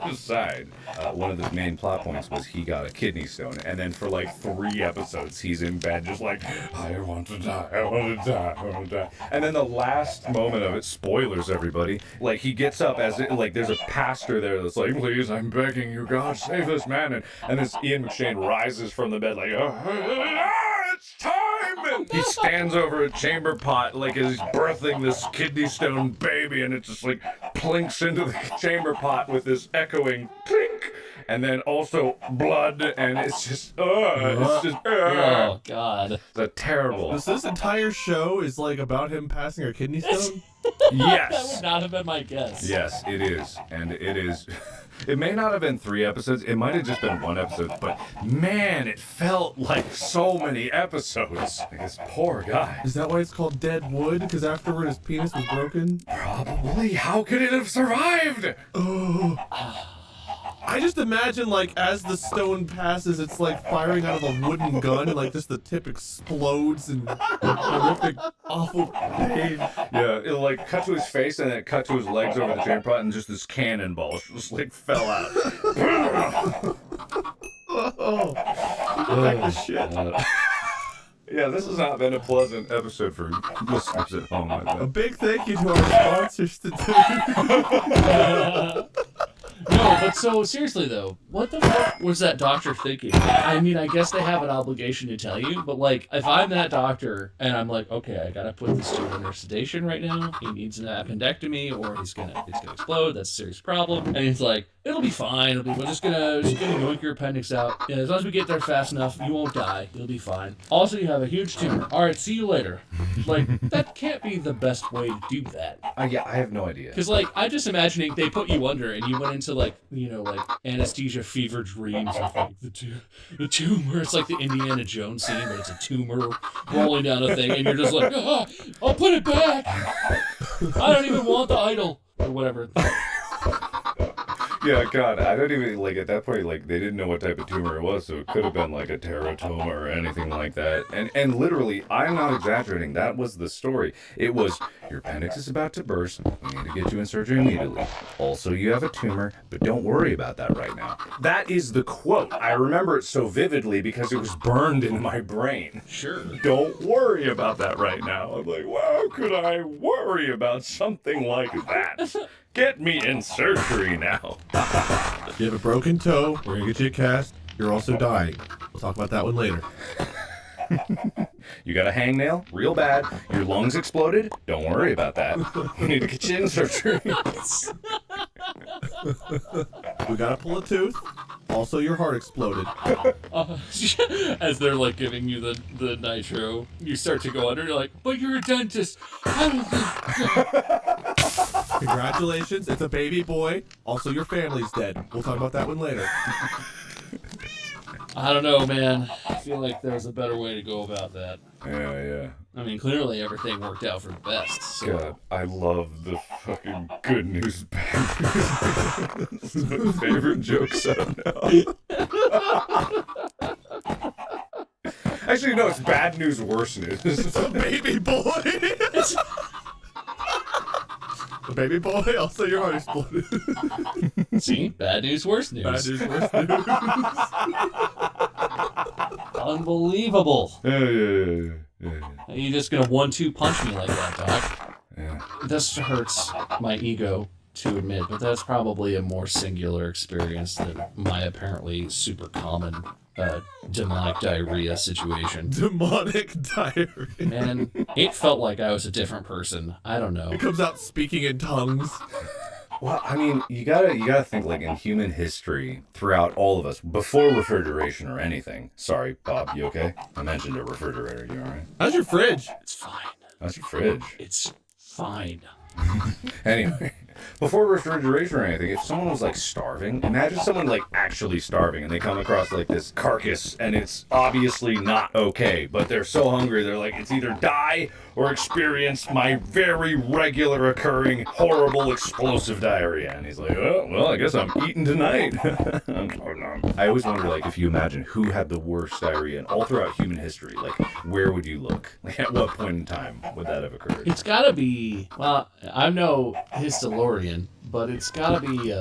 aside, one of the main plot points was he got a kidney stone, and then for like 3 episodes he's in bed just like, I want to die, I want to die, I want to die. And then the last moment of it, spoilers everybody, like he gets up as it, like there's a pastor there that's like, please, I'm begging you, God, save this man. And this Ian McShane rises from the bed like, it's time! And he stands over a chamber pot like he's birthing this kidney stone baby, and it just like plinks into the chamber pot with this echoing clink, and then also blood, and it's just, Oh, God. It's terrible. This entire show is like about him passing a kidney stone? Yes. That would not have been my guess. Yes, it is. And it is. It may not have been 3 episodes. It might have just been 1 episode. But man, it felt like so many episodes. Like this poor guy. Is that why it's called Dead Wood? Because afterward his penis was broken? Probably. How could it have survived? Oh. I just imagine, like, as the stone passes, it's like firing out of a wooden gun, and, like, just the tip explodes in horrific, awful pain. Yeah, it like cut to his face, and then it cut to his legs over the chamber pot, and just this cannonball just like fell out. Oh, back to shit. Yeah, this has not been a pleasant episode for listeners at home. A big thank you to our sponsors today. No, but so seriously though, what the fuck was that doctor thinking? I mean, I guess they have an obligation to tell you, but like, if I'm that doctor and I'm like, okay, I gotta put this dude under sedation right now. He needs an appendectomy, or he's gonna explode. That's a serious problem. And he's like, it'll be fine. We're just gonna yoink your appendix out. And as long as we get there fast enough, you won't die. You'll be fine. Also, you have a huge tumor. All right, see you later. Like, that can't be the best way to do that. Yeah, I have no idea. Because, like, I'm just imagining they put you under and you went into, like, you know, like, anesthesia fever dreams of, like, the tumor. It's like the Indiana Jones scene, but it's a tumor rolling down a thing, and you're just like, I'll put it back. I don't even want the idol. Or whatever. Yeah, God, I don't even, like, at that point, like, they didn't know what type of tumor it was, so it could have been, like, a teratoma or anything like that. And literally, I'm not exaggerating, that was the story. It was, your appendix is about to burst, we need to get you in surgery immediately. Also, you have a tumor, but don't worry about that right now. That is the quote. I remember it so vividly because it was burned in my brain. Sure. Don't worry about that right now. I'm like, well, how could I worry about something like that? Get me in surgery now. You have a broken toe, we're gonna get you a cast, you're also dying. We'll talk about that one later. You got a hangnail? Real bad. Your lungs exploded? Don't worry about that. We need to get you in surgery. We gotta pull a tooth. Also, your heart exploded. As they're like giving you the nitro, you start to go under. You're like, but you're a dentist. I don't think. Congratulations, it's a baby boy. Also, your family's dead. We'll talk about that one later. I don't know, man. I feel like there's a better way to go about that. Yeah. I mean, clearly everything worked out for the best. So. God, I love the fucking good news, bad news. This is my favorite joke set up now. Actually, no, it's bad news, worse news. It's a baby boy. A baby boy, also your heart exploded. See? Bad news, worse news. Bad news, worse news. Unbelievable. Yeah. Are you just gonna 1-2 punch me like that, Doc? Yeah. This hurts my ego to admit, but that's probably a more singular experience than my apparently super common demonic diarrhea situation. Demonic diarrhea. And it felt like I was a different person. I don't know. It comes out speaking in tongues. Well, I mean, you gotta think, like, in human history, throughout all of us, before refrigeration or anything. Sorry, Bob, you okay? I mentioned a refrigerator. You all right? How's your fridge? It's fine. How's your fridge? It's fine. Anyway, before refrigeration or anything, if someone was like starving, imagine someone like actually starving and they come across like this carcass and it's obviously not okay, but they're so hungry they're like, it's either die or experience my very regular occurring horrible explosive diarrhea. And he's like, oh, well, I guess I'm eating tonight. I always wonder, like, if you imagine who had the worst diarrhea and all throughout human history, like, where would you look? Like, at what point in time would that have occurred? It's gotta be, well, I'm no historian, but it's gotta be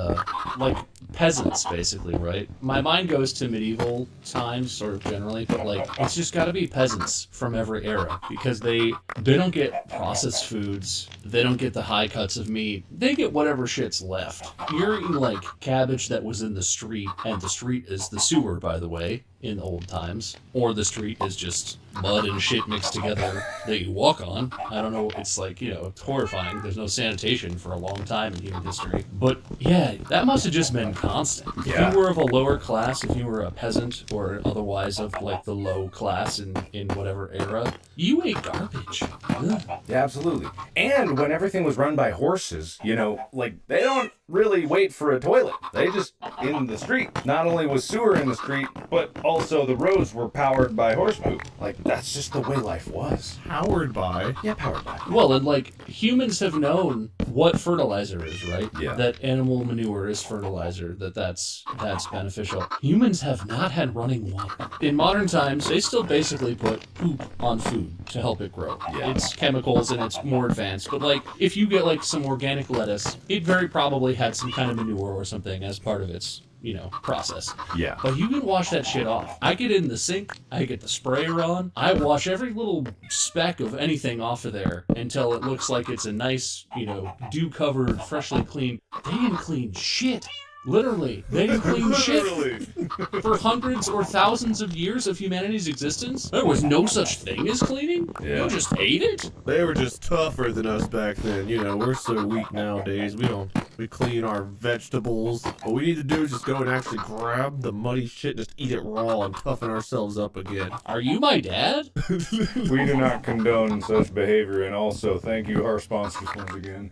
like peasants, basically, right? My mind goes to medieval times, sort of generally, but like it's just gotta be peasants from every era because they don't get processed foods, they don't get the high cuts of meat, they get whatever shit's left. You're eating like cabbage that was in the street, and the street is the sewer, by the way, in old times, or the street is just mud and shit mixed together that you walk on. I don't know, it's like, you know, it's horrifying. There's no sanitation for a long time in human history. But yeah, that must have just been constant. Yeah. If you were of a lower class, if you were a peasant or otherwise of like the low class in whatever era, you ate garbage. Ugh. Yeah, absolutely. And when everything was run by horses, you know, like, they don't really wait for a toilet. They just in the street. Not only was sewer in the street, but also the roads were powered by horse poop. Like, that's just the way life was. Powered by. Yeah, powered by. Well, and like humans have known what fertilizer is, right? Yeah. That animal manure is fertilizer, that's beneficial. Humans have not had running water. In modern times, they still basically put poop on food to help it grow. Yeah. It's chemicals and it's more advanced, but like if you get like some organic lettuce, it very probably had some kind of manure or something as part of its, you know, process. Yeah. But you can wash that shit off. I get in the sink, I get the sprayer on, I wash every little speck of anything off of there until it looks like it's a nice, you know, dew-covered, freshly clean. They didn't clean shit. Literally. They didn't clean shit. For hundreds or thousands of years of humanity's existence, there was no such thing as cleaning. Yeah. You just ate it. They were just tougher than us back then. You know, we're so weak nowadays. We clean our vegetables. What we need to do is just go and actually grab the muddy shit, just eat it raw and toughen ourselves up again. Are you my dad? We do not condone such behavior, and also thank you, our sponsors, once again.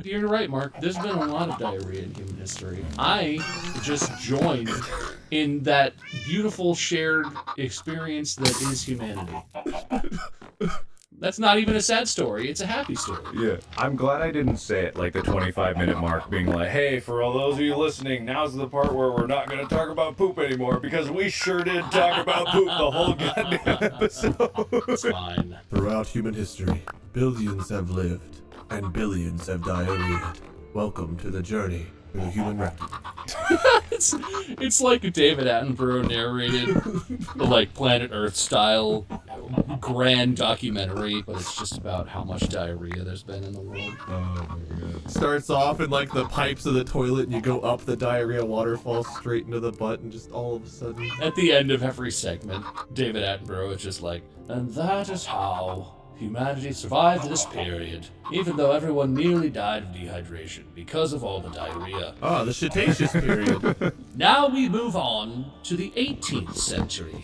You're right, Mark. There's been a lot of diarrhea in human history. I just joined in that beautiful shared experience that is humanity. That's not even a sad story. It's a happy story. Yeah. I'm glad I didn't say it like the 25-minute mark, being like, hey, for all those of you listening, now's the part where we're not going to talk about poop anymore, because we sure did talk about poop the whole goddamn episode. It's fine. Throughout human history, billions have lived, and billions have diarrheaed. Welcome to the journey through the human rectum. It's like a David Attenborough narrated, like Planet Earth style, grand documentary, but it's just about how much diarrhea there's been in the world. Oh my god. Starts off in like the pipes of the toilet, and you go up the diarrhea waterfall straight into the butt, and just all of a sudden. At the end of every segment, David Attenborough is just like, and that is how humanity survived this period, even though everyone nearly died of dehydration because of all the diarrhea. Ah, the Cretaceous period. Now we move on to the 18th century.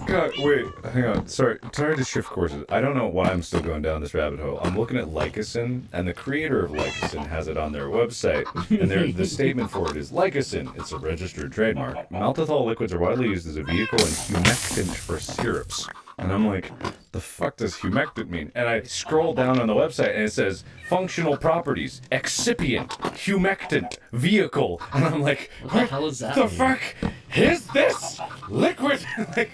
God, wait, hang on. Sorry to shift courses. I don't know why I'm still going down this rabbit hole. I'm looking at Lycosin, and the creator of Lycosin has it on their website, and the statement for it is Lycosin. It's a registered trademark. Maltitol liquids are widely used as a vehicle and humectant for syrups. And I'm like, the fuck does humectant mean? And I scroll down on the website and it says functional properties, excipient, humectant, vehicle. And I'm like, What the hell is that the mean? fuck is this liquid? Like,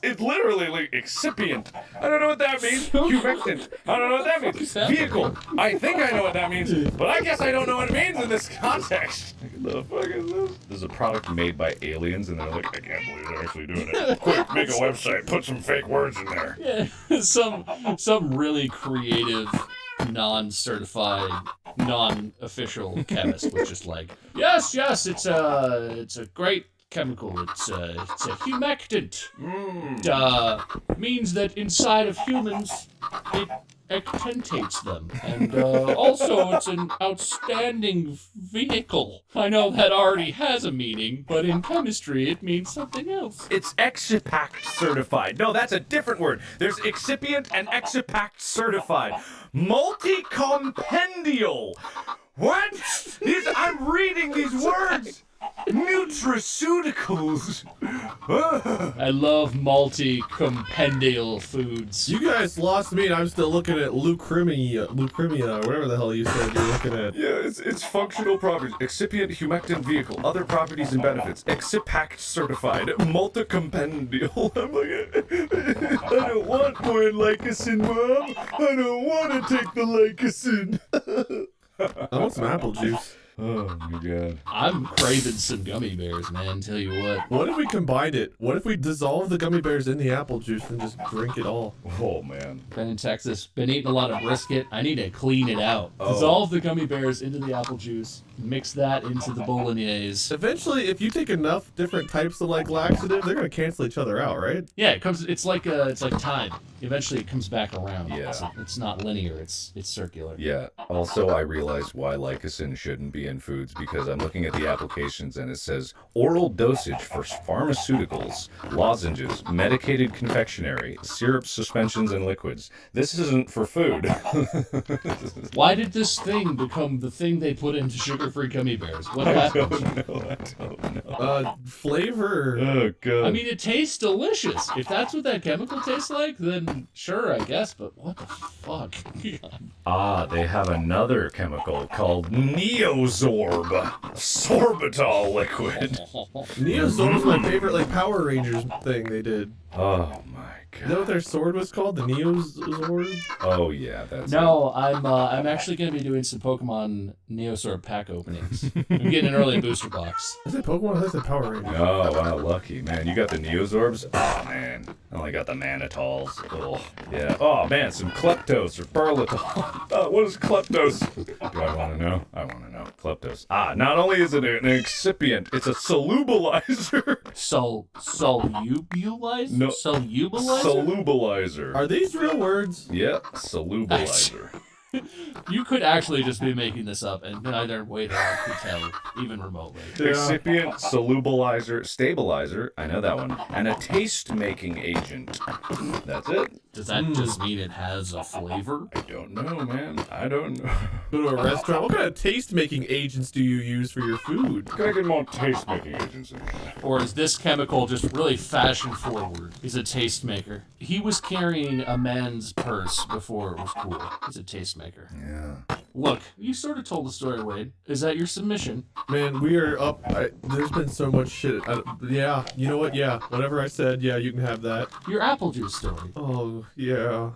it's literally like excipient. I don't know what that means. Humectant. I don't know what that means. Vehicle. I think I know what that means, but I guess I don't know what it means in this context. What the fuck is this? This is a product made by aliens, and they're like, I can't believe they're actually doing it. Quick, make a website, put some fake words in there. Yeah, some really creative, non-certified, non-official chemist was just like, yes, it's a great chemical. It's a humectant. Means that inside of humans, it actentates them. And also, it's an outstanding vehicle. I know that already has a meaning, but in chemistry, it means something else. It's Excipact certified. No, that's a different word. There's excipient and Excipact certified. Multicompendial. What? I'm reading these words. Nutraceuticals. I love multi-compendial foods. You guys lost me, and I'm still looking at lucrimia, whatever the hell you said you're looking at. Yeah, it's functional properties. Excipient, humectant vehicle. Other properties and benefits. Excipact certified. Multicompendial. I'm like, I don't want more Lycosin, Mom. I don't want to take the Lycosin. I want some apple juice. Oh my god. I'm craving some gummy bears, man. Tell you what. What if we combined it? What if we dissolve the gummy bears in the apple juice and just drink it all? Oh man. Been in Texas, been eating a lot of brisket. I need to clean it out. Oh. Dissolve the gummy bears into the apple juice. Mix that into the bolognese. Eventually, if you take enough different types of like laxative, they're gonna cancel each other out, right? Yeah, it comes. It's like time. Eventually, it comes back around. Yeah. It's not linear. It's circular. Yeah. Also, I realized why Lycosin shouldn't be in foods because I'm looking at the applications and it says oral dosage for pharmaceuticals, lozenges, medicated confectionery, syrups, suspensions, and liquids. This isn't for food. Why did this thing become the thing they put into sugar-free gummy bears? What happened? I don't know. Flavor. Oh god. I mean, it tastes delicious. If that's what that chemical tastes like, then sure, I guess. But what the fuck? They have another chemical called Neosorb. Sorbitol liquid. Neosorb was my favorite like Power Rangers thing they did. Oh my Is that what their sword was called? The Neosorb? Oh yeah, that's No, I'm actually going to be doing some Pokemon Neosorb pack openings. I'm getting an early booster box. Is it Pokemon? That's a Power Ranger. Oh, wow, lucky. Man, you got the Neosorbs? Oh, man. I only got the Manitols. Oh, yeah. Oh, man, some Kleptos or Barlitol. What is Kleptos? Do I want to know? I want to know. Kleptos. Not only is it an excipient, it's a solubilizer. Solubilize? No. Solubilizer? Solubilizer. Are these real words? Yep, solubilizer. You could actually just be making this up, and neither waiter could tell, even remotely. Excipient, solubilizer, stabilizer, I know that one, and a taste-making agent. That's it. Does that just mean it has a flavor? I don't know, man. I don't know. Go to a restaurant. What kind of taste-making agents do you use for your food? Can I get more taste-making agents in here? Or is this chemical just really fashion-forward? He's a tastemaker. He was carrying a man's purse before it was cool. He's a tastemaker. Yeah. Look, you sort of told the story, Wade. Is that your submission? Man, we are up. There's been so much shit. Yeah, you know what? Yeah, whatever I said, yeah, you can have that. Your apple juice story. Oh, yeah.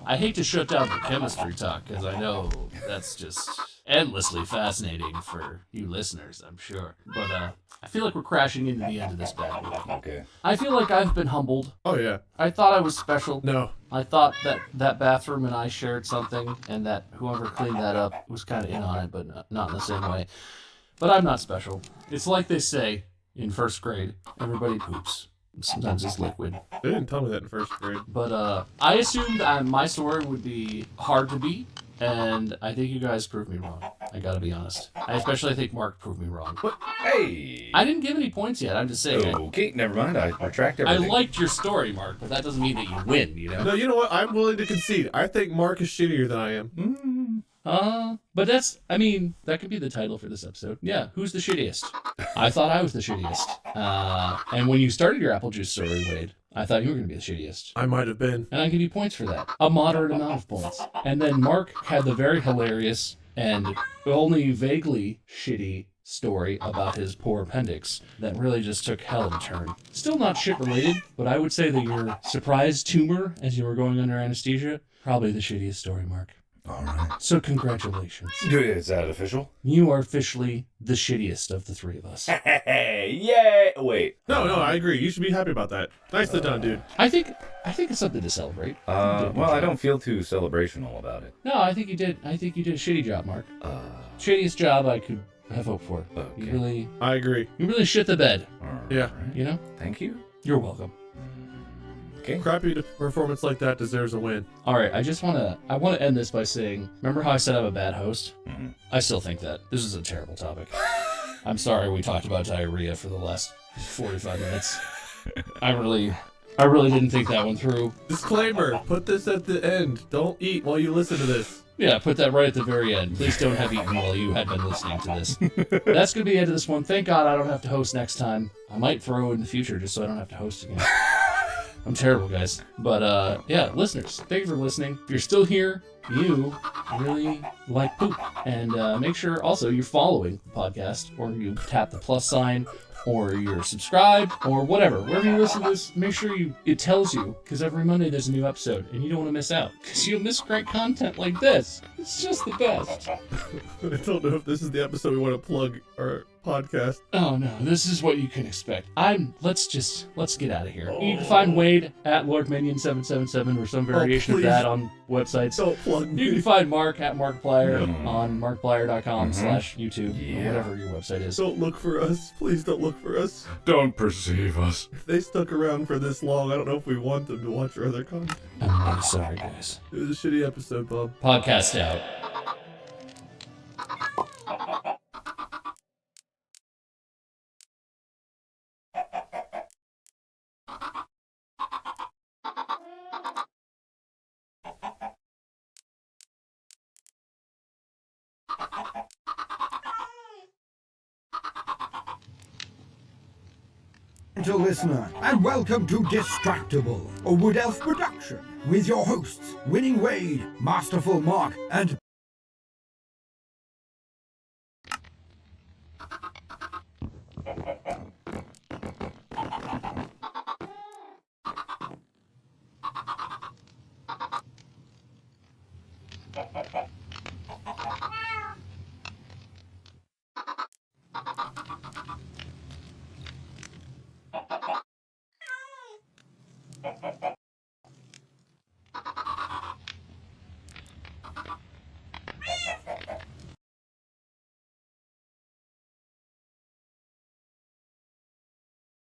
I hate to shut down the chemistry talk, because I know that's just endlessly fascinating for you listeners, I'm sure. But I feel like we're crashing into the end of this bad boy. Okay. I feel like I've been humbled. Oh, yeah. I thought I was special. No. I thought that bathroom and I shared something, and that whoever cleaned that up was kind of in on it, but not in the same way. But I'm not special. It's like they say in first grade, everybody poops. Sometimes it's liquid. They didn't tell me that in first grade. But I assumed my story would be hard to beat, and I think you guys proved me wrong. I gotta be honest. I especially think Mark proved me wrong. What? Hey! I didn't give any points yet. I'm just saying. Okay, never mind. I retract I everything. liked your story, Mark, but that doesn't mean that you win, you know? No, you know what? I'm willing to concede. I think Mark is shittier than I am. But that could be the title for this episode. Yeah, who's the shittiest? I thought I was the shittiest. And when you started your apple juice story, Wade, I thought you were going to be the shittiest. I might have been. And I give you points for that. A moderate amount of points. And then Mark had the very hilarious and only vaguely shitty story about his poor appendix that really just took hell of a turn. Still not shit related, but I would say that your surprise tumor as you were going under anesthesia, probably the shittiest story, Mark. All right. So congratulations. Is that official? You are officially the shittiest of the three of us. Hey, yay! Wait. No, I agree. You should be happy about that. Nicely done, dude. I think it's something to celebrate. Well, I don't feel too celebrational about it. No, I think you did. I think you did a shitty job, Mark. Shittiest job I could have hoped for. Okay. I agree. You really shit the bed. Yeah. Right. You know? Thank you. You're welcome. Okay. Crappy performance like that deserves a win. All right, I want to end this by saying, remember how I said I'm a bad host? Mm-hmm. I still think that. This is a terrible topic. I'm sorry we talked about diarrhea for the last 45 minutes. I really didn't think that one through. Disclaimer, put this at the end. Don't eat while you listen to this. Yeah, put that right at the very end. Please don't have eaten while you had been listening to this. That's going to be the end of this one. Thank God I don't have to host next time. I might throw in the future just so I don't have to host again. I'm terrible, guys. But, yeah, listeners, thank you for listening. If you're still here, you really like poop. And make sure also you're following the podcast, or you tap the plus sign, or you're subscribed, or whatever. Wherever you listen to this, make sure it tells you, because every Monday there's a new episode, and you don't want to miss out, because you'll miss great content like this. It's just the best. I don't know if this is the episode we want to plug our podcast. Oh no, this is what you can expect. Let's get out of here. You can find Wade at LordMinion777 or some variation of that on websites. Don't plug me. You can find Mark at Markiplier on markiplier.com/YouTube or whatever your website is. Don't look for us. Please don't look for us. Don't perceive us. If they stuck around for this long, I don't know if we want them to watch our other content. I'm really sorry, guys. It was a shitty episode, Bob. Podcast out. Gentle listener, and welcome to Distractible, a Wood Elf production, with your hosts, Winning Wade, Masterful Mark, and